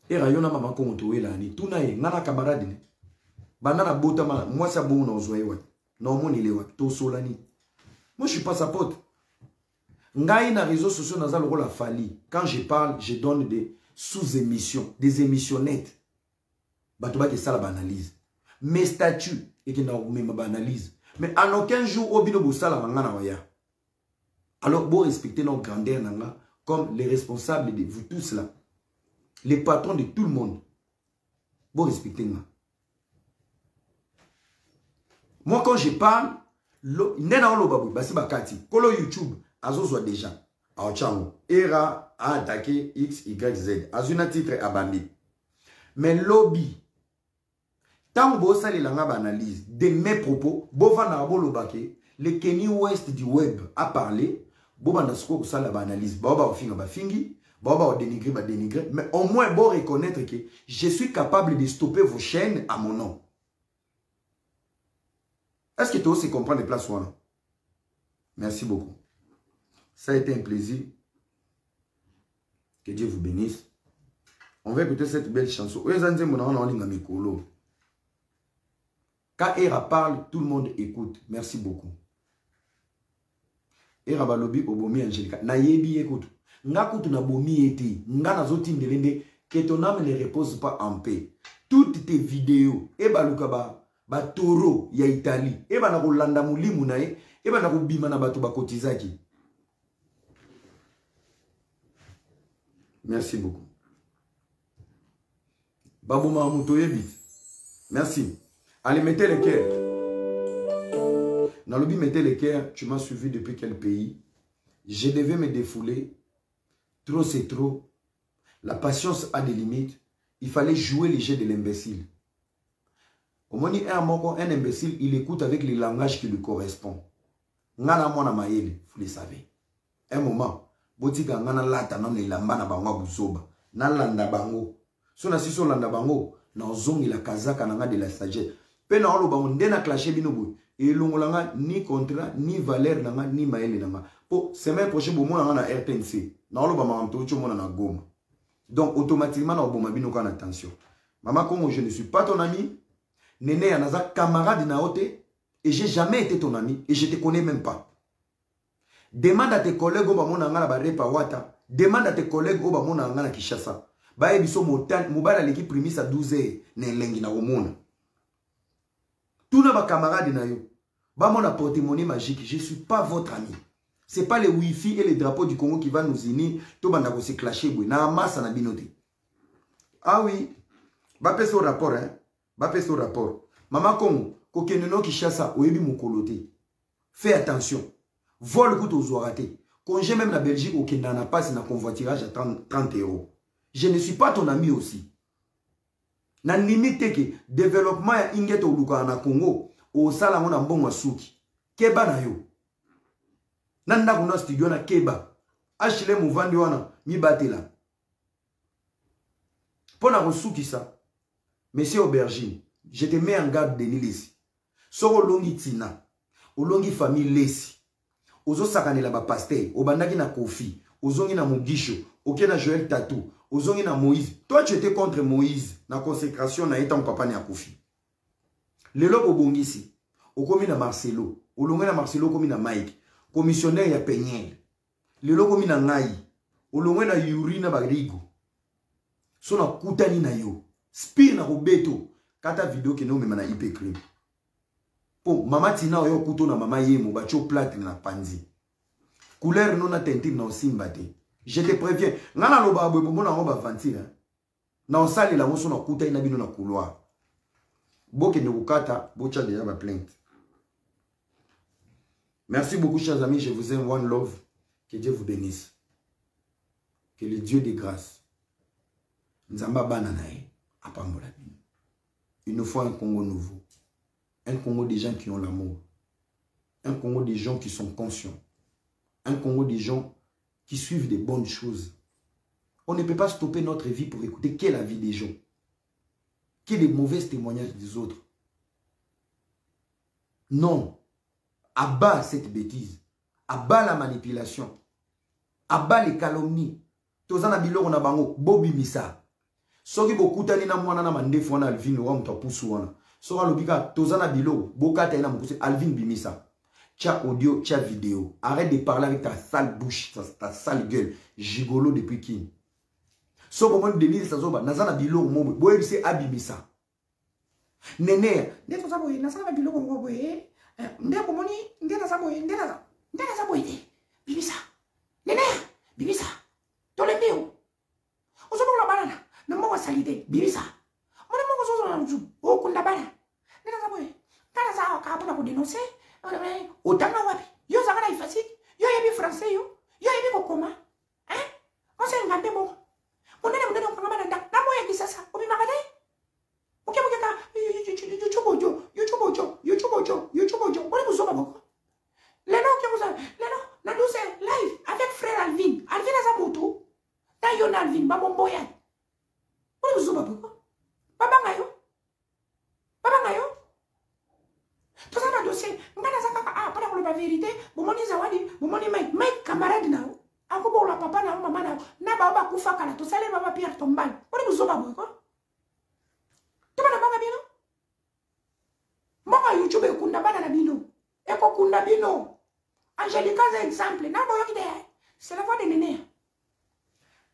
Et rayona mama kongo toela ni tuna ye ngana camarade ne. Banana bota mala, moi ça bon na zoé wa. Non mon il est wa, to solani. Moi je suis pas sa pote. Ngai na réseaux sociaux na za le rôle a fali. Quand je parle, je donne des sous-émissions, des émissionnettes. Batoba qui ça la banalise. Mes statuts et qui na même banalise. Mais en aucun jour obino bosala ngana waya. Alors bon respecter nos grandeurs nanga comme les responsables de vous tous là. Les patrons de tout le monde. Bon respecter moi. Moi quand je parle, nena olo babu basi bakati. Kolo YouTube azozo déjà. Aochango. Era a attaqué X, Y, Z. Azuna titre abandi. Mais lobby. Tant que ça les langues analyse de mes propos, Bovan Arabolo Bake, le Kenny West du web a parlé. Boban Nasko ça la analyse. Boba finga ba fingi. Boba dénigrer ba dénigrer. Mais au moins bon reconnaître que je suis capable de stopper vos chaînes à mon nom. Est-ce que tu aussi comprends les places là? Merci beaucoup. Ça a été un plaisir. Que Dieu vous bénisse. On va écouter cette belle chanson. Quand Era parle, tout le monde écoute. Merci beaucoup. Era balobi obomi Angelica. Na yebi écoute. Nga kutu na bomi eti. Nga na zoti ndelende. Que ton âme ne repose pas en paix. Toutes tes vidéos. Eba lukaba. Ba toro ya Italie. Eba na kolanda mulimu na e. Eba na kubima na bato bakotizaki. Merci beaucoup. Babou Mahmoud Yebi. Merci. Allez, mettez les cœurs. Dans le but, mettez les cœurs. Tu m'as suivi depuis quel pays? Je devais me défouler. Trop, c'est trop. La patience a des limites. Il fallait jouer les jeux de l'imbécile. Au moins, un imbécile, il écoute avec le langage qui lui correspond. Ngana mwana maele, vous le savez. Un moment, botika ngana lata non le lamba na bango buzoba. Na landa bango. Sona siso landa bango. Na zongi la kazaka nanga de la sagesse. Pe na olo bango ndena clasher binobu. Et longolanga ni contrat, ni valeur nanga, ni maele nanga. Po semaine prochaine, bon mona na RTNC. Na olo bango mtocho mona na Goma. Donc automatiquement na oboma bino kana attention. Maman Congo, je ne suis pas ton ami. Néné anaza camarade na ote. Et j'ai jamais été ton ami. Et je te connais même pas. Demande à tes collègues au bamona ngana ba repa wata. Demande à tes collègues au bamona ngana Kishasa. Bae biso motan mobala l'équipe primis à 12h ne lengi na omona. Tous nos camarades na yo. Ba mon porte-monnaie magique, je suis pas votre ami. C'est pas les wifi et les drapeaux du Congo qui va nous unir. To banda ko se clasher boy na massa na binote. Ah oui. Ba pèse au rapport hein. Ba pèse au rapport. Maman Congo, ko keneno Kishasa oyebi mokolote. Fais attention. Vol coûte aux oratés. Congé même la Belgique au Kenya na passe na convoiturage à 30 €. Je ne suis pas ton ami aussi. Na limite que développement ya ingeto luka na Congo au sala ngona mbongo suki. Keba na yo. Nanda kuna studio na keba. Ashile muvandi wana mi batela. Pona kosuki ça. Monsieur Aubergine, je te mets en garde de Nilesi. Soro longi tina. Olongi famille lesi. ozo sakanela ba pasteur, obandaki na Kofi, ozongi na Mugisho, oké na Joël Tatou, ozongi na Moïse. Toi tu étais contre Moïse na consécration na étant papa na Kofi. Lelo obongisi, okomi na Marcelo, olongé na Marcelo komi na Mike, commissionnaire ya Peñel. Lelo komi na ngai, olongé na Yuri na Barigo. So na kutani na yo, spire na Roberto, kata video ke no mema na IP Crime. Po mama tina oyo kuto na mama yemo bacho plate na panzi. Couleur non na tentine na osimba te. Je te préviens, ngana loba abwe bomona ngo ba vantira. Na osali la moso na kuta ina bino na couloir. Boke ne bukata, bocha déjà ma plainte. Merci beaucoup chers amis, je vous aime, one love. Que Dieu vous bénisse. Que le Dieu de grâce Nzamba bananae apambola bino. Il nous faut un Congo nouveau. Un Congo des gens qui ont l'amour. Un Congo des gens qui sont conscients. Un Congo des gens qui suivent des bonnes choses. On ne peut pas stopper notre vie pour écouter quelle est la vie des gens. Quel est le mauvais témoignage des autres. Non. Abat cette bêtise. Abat la manipulation. Abat les calomnies. Tozana biloko na bango bobi misa. Soki bokutani na mwana na mandefu wana Alvin wa mtapusu wana. Soka lobika tozana biloko bokata ina mukuse Alvin bimisa. Tia audio, tia vidéo. Arrête de parler avec ta sale bouche, ta sale gueule. Gigolo depuis qui? So comment Denise Sazoba nazana biloko mobo boye se abimisa. Nene, ndeto saboye nazana biloko mobo boye. Ndeko moni ndena saboye ndena saboye. Bimisa. Nene, bimisa. Tole bio. Ozobo la banana. Namo wa salite. Bimisa. Mona mo zozo na nju. O kunda bana. Ndena saboye. Kana za ka pona ko dénoncer. Otanga wapi. Yo zakana ifasi. Yo yebi français yo. Yo yebi kokoma. Hein? On se ngambe mo. Monene monene ko ngama nda. Na mo yebi sasa. Obi magade. Oke ka. YouTube. On est besoin bako. Leno ke vous leno na douce live avec frère Alvin. Alvin a sa moto. Ta yo na Alvin ba bomboya. On est besoin bako. Baba ngayo. Tout ça dans le dossier. Ngana zaka ah para ko la vérité. Bomoni zawadi, bomoni Mike camarade na. Ako bo la papa na mama na ba kufa kala to sale baba Pierre Tombal. On est besoin bako. Tu vas na bino. Mama YouTube kunda bana na bino. Eko kunda bino. Angelica c'est exemple. Na boyo kide. C'est la voix de Néné.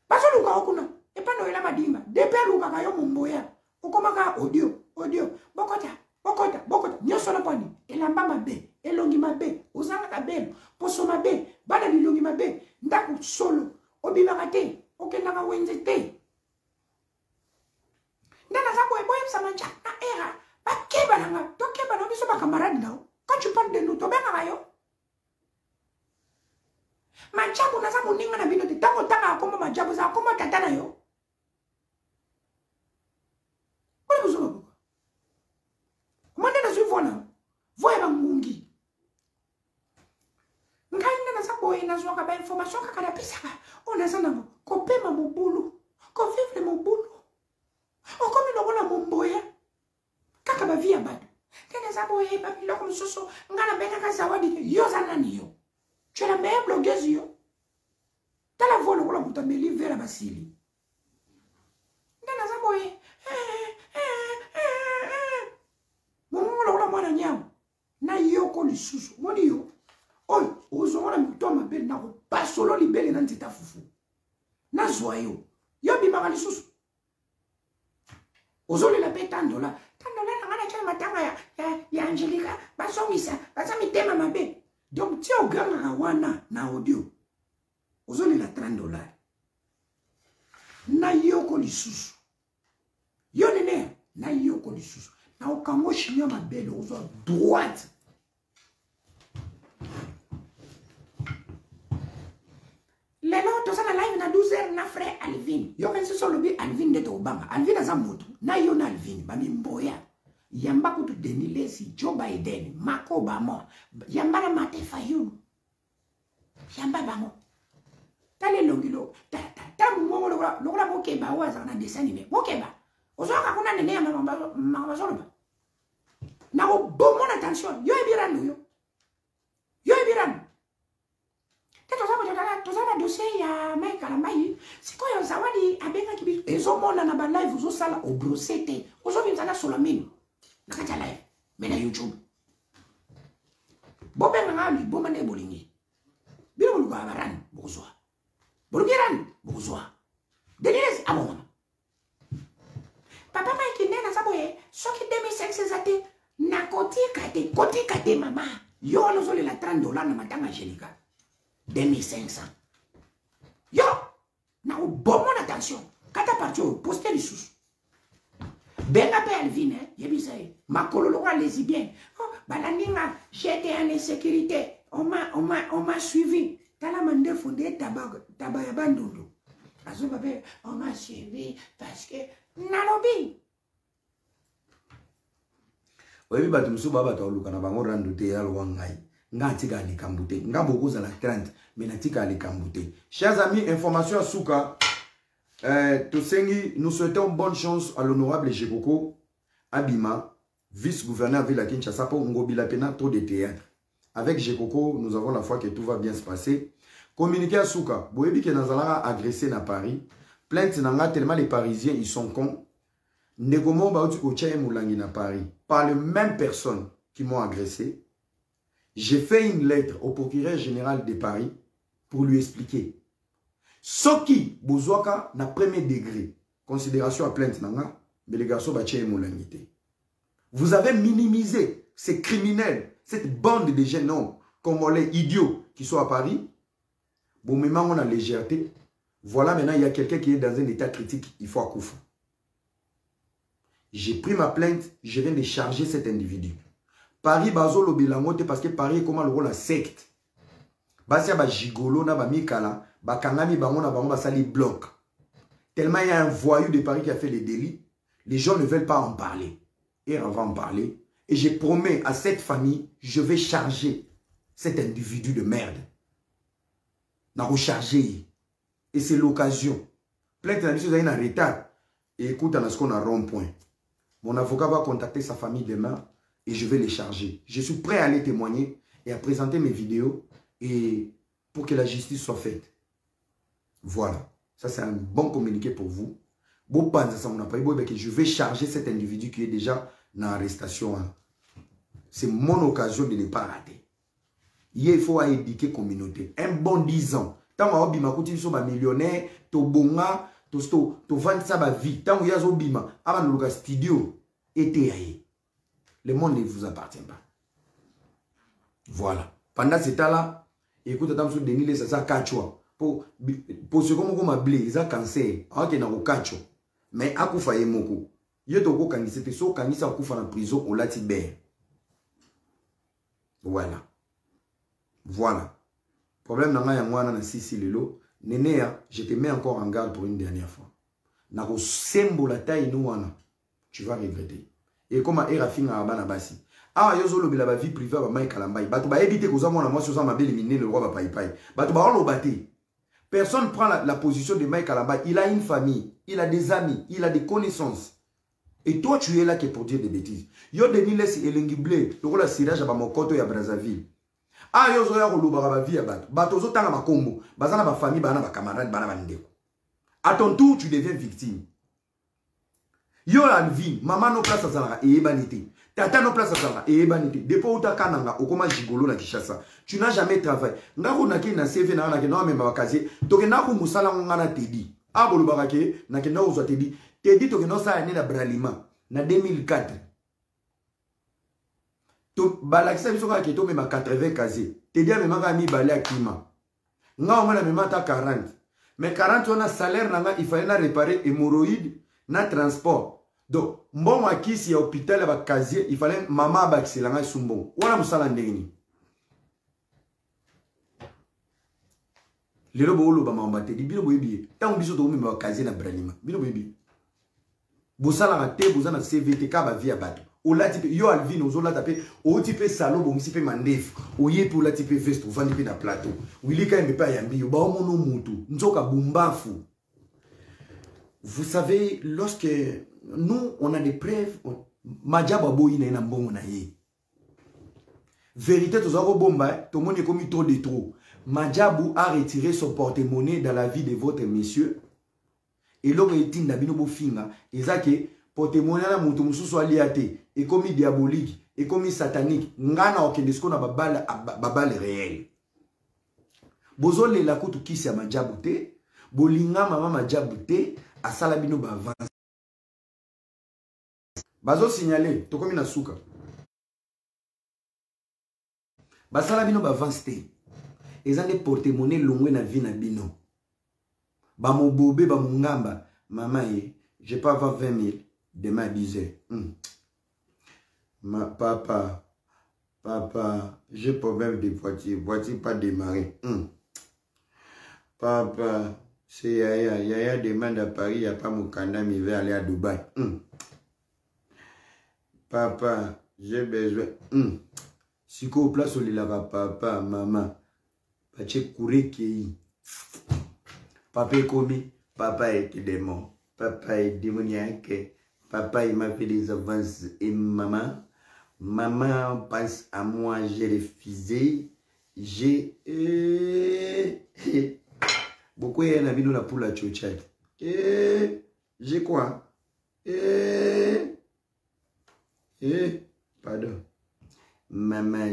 Paso luka okuna. E pa no ela madimba. Depe luka kayo mumboya. Okomaka audio. Bokota. Nyoso na pani. Elamba mabe. Elongi mabe. Ozanga kabelo. Poso mabe. Bana bilongi mabe. Ndaku solo. Obimaka te. Okendaka wenze te. Ndana zako eboye msamanja. Na era. Bakeba nanga. Tokeba na biso ba camarade nao. Quand tu parles de nous, tu benga kayo. Majabu na za muninga na bino te. Tango tanga akoma majabu za akoma tatana yo. Kole buzo bako. Mwende na zui vona. Voye ba mungi. Ngai na za boye na zwa ka ba information ka kada pisaka. Ona za nango. Ko pema mobulu. Ko vivre mobulu. O komi no bona momboya. Kaka ba via bado. Tena za boye ba biloko msoso. Ngana bena ka zawadi yo za nani yo. Tu es la meilleure blogueuse yo. T'as la voix lokola mutameli vera basili. Ndana za boye. Mongo lokola mwana nyao. Na yoko lisusu. Moni yo. Oy, ozonga mito mabele na ko pasolo libele na ntita fufu. Na zwa yo. Yo bimaka lisusu. Ozole la pe $10. $10 na ngana chana matanga ya Angelica. Basongisa. Basa mitema mabe. Donc, tu as gagné wana na audio. Ozoli la $30. Na yoko lisusu. Yo nene, na yoko lisusu. Na okango shinya mabele ozo droite. Lelo to sana live na 12h na frère Alvin. Yo kansi solo bi Alvin de to banga. Alvin aza moto. Na yo na Alvin ba mimboya. Yamba kutu Denilesi, Joe Biden, Marco Obama, Yamba na Mate Fayulu. Yamba bango. Tale longilo, ta mwomo lokola mokeba waza na dessin animé. Mokeba. Ozoka kuna nene ya mama zoloba. Na ko bomona attention. Yo ebirano yo. Yo ebirano. tozana dossier ya Mike Kalambai. Sikoyo zawadi abenga kibi. Ezomona na ba live uzosala obrosete. Ozobinzana solamino. Nakaja live. Mena YouTube. Bobenga ngali bomane bolingi. Bilo boluka abaran bozwa. Bolukiran bozwa. Denise abona. Papa Mike nena saboye soki 2005 zate na kotika te mama. Yo lozole la $30 na matanga Angelica. 2500. Yo, na au bon mon attention. Kata partio, poste les sous. Benga pe Alvin, yebisay. Ma kolologa lesbien. Oh, balaninga, j'étais en insécurité. On m'a suivi. Tala mande fondé tabayabandolo. Azo babe, on m'a suivi parce que nalobi. Oui, bah tu me souviens pas de na bango rando te ya lwangai. Nga tika alikambute. Nga bokoza la 30, mais na tika alikambute. Chers amis, information à Souka. Nous souhaitons bonne chance à l'honorable Jekoko Abima, vice-gouverneur de la Kinshasa pour Ngobila Pena, trop de théâtre. Avec Jekoko, nous avons la foi que tout va bien se passer. Communiquer à Souka. Boyebi que Nazala agressé na Paris. Plainte nanga tellement les Parisiens ils sont cons. Negomo baouti kocha moulangi na Paris. Par les mêmes personnes qui m'ont agressé. J'ai fait une lettre au procureur général de Paris pour lui expliquer. Soki Bouzouaka na premier degré. Considération à plainte nanga. Mais les garçons bache moulangité. Vous avez minimisé ces criminels, cette bande de jeunes hommes congolais idiots qui sont à Paris. Bon, maintenant on a légèreté. Voilà, maintenant il y a quelqu'un qui est dans un état critique. Il faut accoufer. J'ai pris ma plainte. Je viens de charger cet individu. Paris bazo lobilangote parce que Paris est comme le rôle la secte. Basia ba gigolo na ba mikala, ba kangami bango na bango ba sali bloc. Tellement il y a un voyou de Paris qui a fait les délits, les gens ne veulent pas en parler. Et on va en parler. Et je promets à cette famille, je vais charger cet individu de merde. Na recharger. Et c'est l'occasion. Plainte de la en retard. Et écoute, on a ce qu'on a rond-point. Mon avocat va contacter sa famille demain et je vais les charger. Je suis prêt à aller témoigner et à présenter mes vidéos et pour que la justice soit faite. Voilà. Ça, c'est un bon communiqué pour vous. Je vais charger cet individu qui est déjà dans l'arrestation. C'est mon occasion de ne pas rater. Il faut éduquer la communauté. Un bon 10 ans. Tant que vous êtes un millionnaire, tu bonga, tu vends sa vie. Tant que vous êtes un bima, avant le studio, le monde ne vous appartient pas. Voilà. Pendant ce temps-là, écoute, attends, Denis, ça kachwa. Pour ce qu'on m'a blé, ça cancer. Ok, na kacho. Mais à koufa yemoko. Yetoko kangisi te so kangisa koufa na prison au Latibert. Voilà. Voilà. Problème nanga yangwana na sisi lelo. Nénéa, je te mets encore en garde pour une dernière fois. Nako sembo la taille nouana. Tu vas regretter. Et comme a erafinga abana basi. Ah, yozo lobela ba vie privée ba Mike Kalambai. Bato ba éviter koza mwana moi soza mabel éliminer le roi ba pai pai. Bato ba lo baté. Personne prend la position de Mike Kalambai. Il a une famille, il a des amis, il a des connaissances. Et toi tu es là que pour dire des bêtises. Yo Denis laisse elengi blé, le rôle sirage ba mokoto ya Brazzaville. Ah yozo ya kolobaka ba vie ya bato. Bato zo tanga makombo, bazana ba famille bana ba camarade bana ba ndeko. À ton tour tu deviens victime. Yo Alvin, maman no place azala e ebanité. Tata no place azala e ebanité. Depo uta kananga okoma jigolo na Kinshasa. Tu n'as jamais travaillé. Ngako na ki na CV na ke no memba bakazi. Toke na ko musala ngana tedi. Abolo bakake na ke na uzwa tedi. Tedi toke no sa ne na Bralima na 2004. To balakisa biso ka ke to mema 80 kazi. Tedi a mema ka mi balé akima. Nga o mena mema ta 40. Mais 40 on a salaire nanga il fallait na réparer hémorroïde na transport. Donc, bon à qui si à l'hôpital avec casier, il fallait maman baxelanga sumbon. Wala musala ndeni. Lelo bo lo ba mambate di bino boyebi. Tant biso to mema casier na Bralima. Bino boyebi. Bosala na te bozana CVT ka ba via bato. O la type yo Alvin ozola taper o type salo bongisi pe mandef. O ye pour la type veste vandi pe na plateau. Wili ka mbe pa yambi yo ba mono mutu. Nzoka bumbafu. Vous savez, lorsque nous, on a des preuves, vérité, tout ça, bomba, tout le monde est commis trop de trop. Madjabou a retiré son porte-monnaie dans la vie de votre monsieur. Et l'homme est in d'abino bofinga. Et ça que porte-monnaie na mutu mususu aliate. Et comme diabolique. Et comme satanique. Ngana okendesko na babale réel. Bozole la kutu kisi ya Madjabou te. Bolinga mama Madjabou te. Asala bino bavance. Bazo signalé. Tokomi na suka. Basala bino bavance te. Ils ont des porte-monnaie longue na vie na bino. Ba mon bobé, ba mon ngamba. Maman, je peux avoir 20 000. Demain à 10 heures. Papa, j'ai problème de voiture. Voiture pas démarrer. Papa, c'est Yaya demande à Paris, il n'y a pas mon canard, mais il va aller à Dubaï. Papa, j'ai besoin. Si qu'on place au lit papa, maman. Papa est commis, papa est démon, papa est démoniaque, papa il m'a fait des avances et maman pense à moi, j'ai refusé, j'ai beaucoup y en a vu la poule à Tchotchak. J'ai quoi? Pardon. Maman,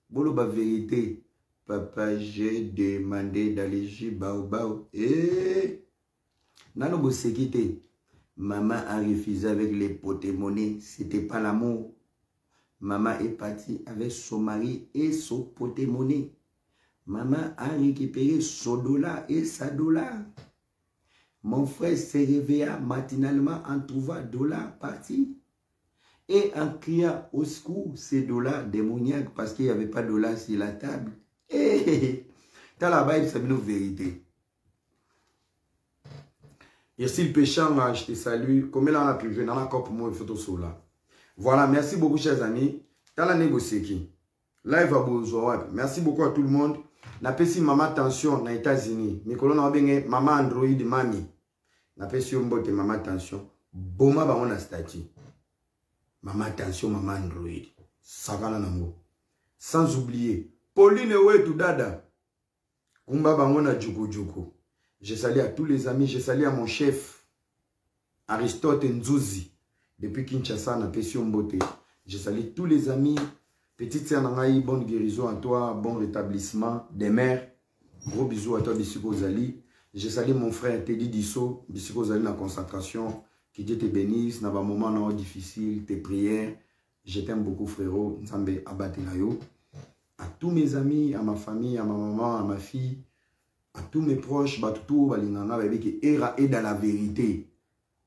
Bolo ba vérité. Papa, j'ai demandé d'aller chez Baobao. Nano Bosekite. Maman a refusé avec les porte-monnaie. C'était pas l'amour. Maman est partie avec son mari et son porte-monnaie. Maman a récupéré son dollar et sa dollar. Mon frère s'est réveillé matinalement en trouvant dollar parti. Et en criant au secours, ces dollars démoniaques parce qu'il n'y avait pas de dollars sur la table. Dans la Bible, c'est une vérité. Et si le péchant, là, je te salue. Comme il a pu venir encore pour moi, il faut tout cela. Voilà, merci beaucoup, chers amis. Dans la négociation. Là, il va besoin. Merci beaucoup à tout le monde. Na pesi maman attention aux États-Unis. Mes colons ont bien maman Android, mami. Na pesi mbote maman attention. Boma ba on a statut. Maman attention, maman Android. Sakana nango. Sans oublier. Pauline Wetu Dada. Kumba bangona Djoko Djoko. Je salue à tous les amis. Je salue à mon chef. Aristote Nzouzi. Depuis Kinshasa, na pesi mbote. Je salue tous les amis. Petite sœur Nangaï, bonne guérison à toi. Bon rétablissement des mères. Gros bisous à toi, Bissiko Zali. Je salue mon frère Teddy Disso. Bissiko Zali, la concentration. Que Dieu te bénisse dans un moment difficile, tes prières. Je t'aime beaucoup, frérot. Nzambe Abatelayou. À tous mes amis, à ma famille, à ma maman, à ma fille, à tous mes proches, Batutu, Balinganga, Bébé, Era est dans la vérité.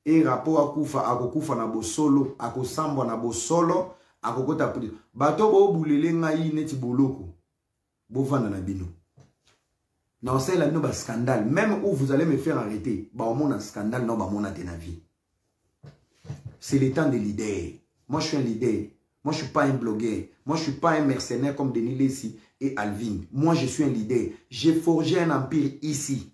Era po akufa, akokufa na bo solo, akosambwa na bo solo, akokota pudi. Bato bo bulele ngai neti boloko. Bo vanda na bino. Non, c'est là, nous, scandale. Même où vous allez me faire arrêter, bah, au monde, un scandale, non, bah, mon a na vie. C'est le temps des leaders. Moi, je suis un leader. Moi, je ne suis pas un blogueur. Moi, je ne suis pas un mercenaire comme Denis Lessi et Alvin. Moi, je suis un leader. J'ai forgé un empire ici.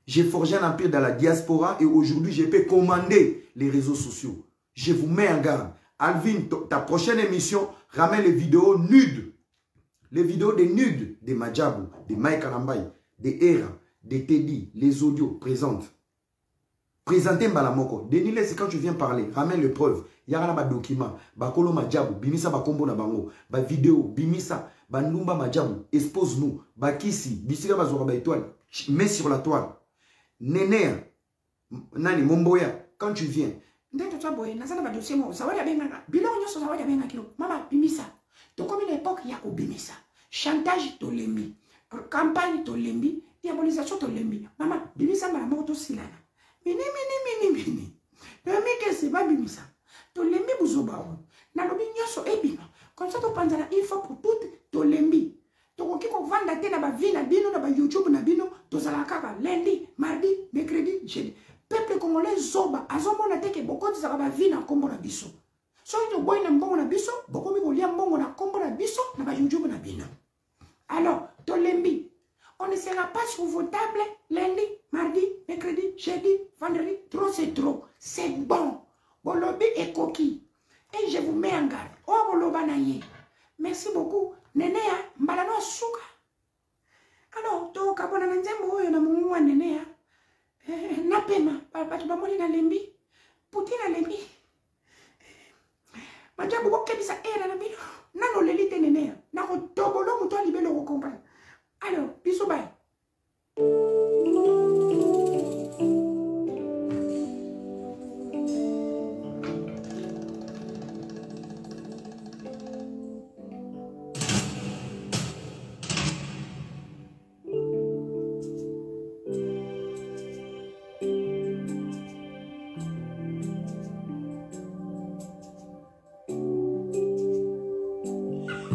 J'ai forgé un empire dans la diaspora et aujourd'hui, je peux commander les réseaux sociaux. Je vous mets en garde. Alvin, ta prochaine émission, ramène les vidéos nudes. Les vidéos des nudes de Madjabou, de Mike Arambaye, de Era, de Teddy, les audios présentes. Présentez Mbalamoko. Denis Lessi, quand tu viens parler, ramène les preuves. Il y a un document. Bakolo Madjabou, bimisa bakombo na bango. Ba vidéo, bimisa, bandumba Madjabou, expose-nous. Bakisi, bisika bazora ba étoile. Mets sur la toile. Nénéa, Nani, Momboya, quand tu viens. Ndето twa boye, nazana ba dossier mo, zawadi benga. Biloko nyoso zawadi benga kilo. Mama bimisa. To comme l'époque ya ko bimisa. Chantage to lembi. Campagne to lembi, diabolisation to lembi. Mama bimisa Mbalamoko to silana. Mini. Mais qu'est-ce que c'est pas bimisa? To lembi buzobao. Na lobi nyoso ebima. Comme ça to panzana une fois pour toutes to lembi. To koki ko vanda te na ba vie na bino na ba YouTube na bino to zala kaka lundi, mardi, mercredi, jeudi. Peuple congolais zoba azomona te ke boko tizaka ba vie na kombo na biso. So yo boy na mbongo na biso, boko mi kolia mbongo na kombo na biso na ba YouTube na bino. Alors, to lembi. On ne sera pas sur vos tables lundi, mardi, mercredi, jeudi, vendredi. Trop, c'est trop. C'est bon. Bolobi et coquille. Et je vous mets en garde. Oh, boloba na ye. Merci beaucoup. Nenea, mbalano suka. Alors, to kabona na nzembo oyo na mumu wa nenea. Na pema, batu bamoni na lembi. Puti na lembi. Majabu wokebisa era na bino. Nano lelite nenea. Nako tobolo muto alibelo kokompa. Alors, bisous bye.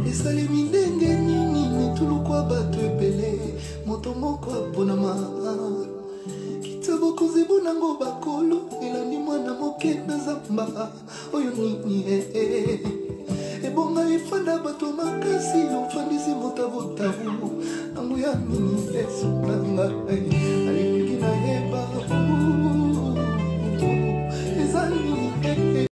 Esalemi ndenge nini netulukwa bato ebele moto moko aponama kitabo kozebu nango bakolo elandi mwana moke na zamba oyo nini ebonga efanda bato makasi ofandisi motabotabu nango ya nini esunanga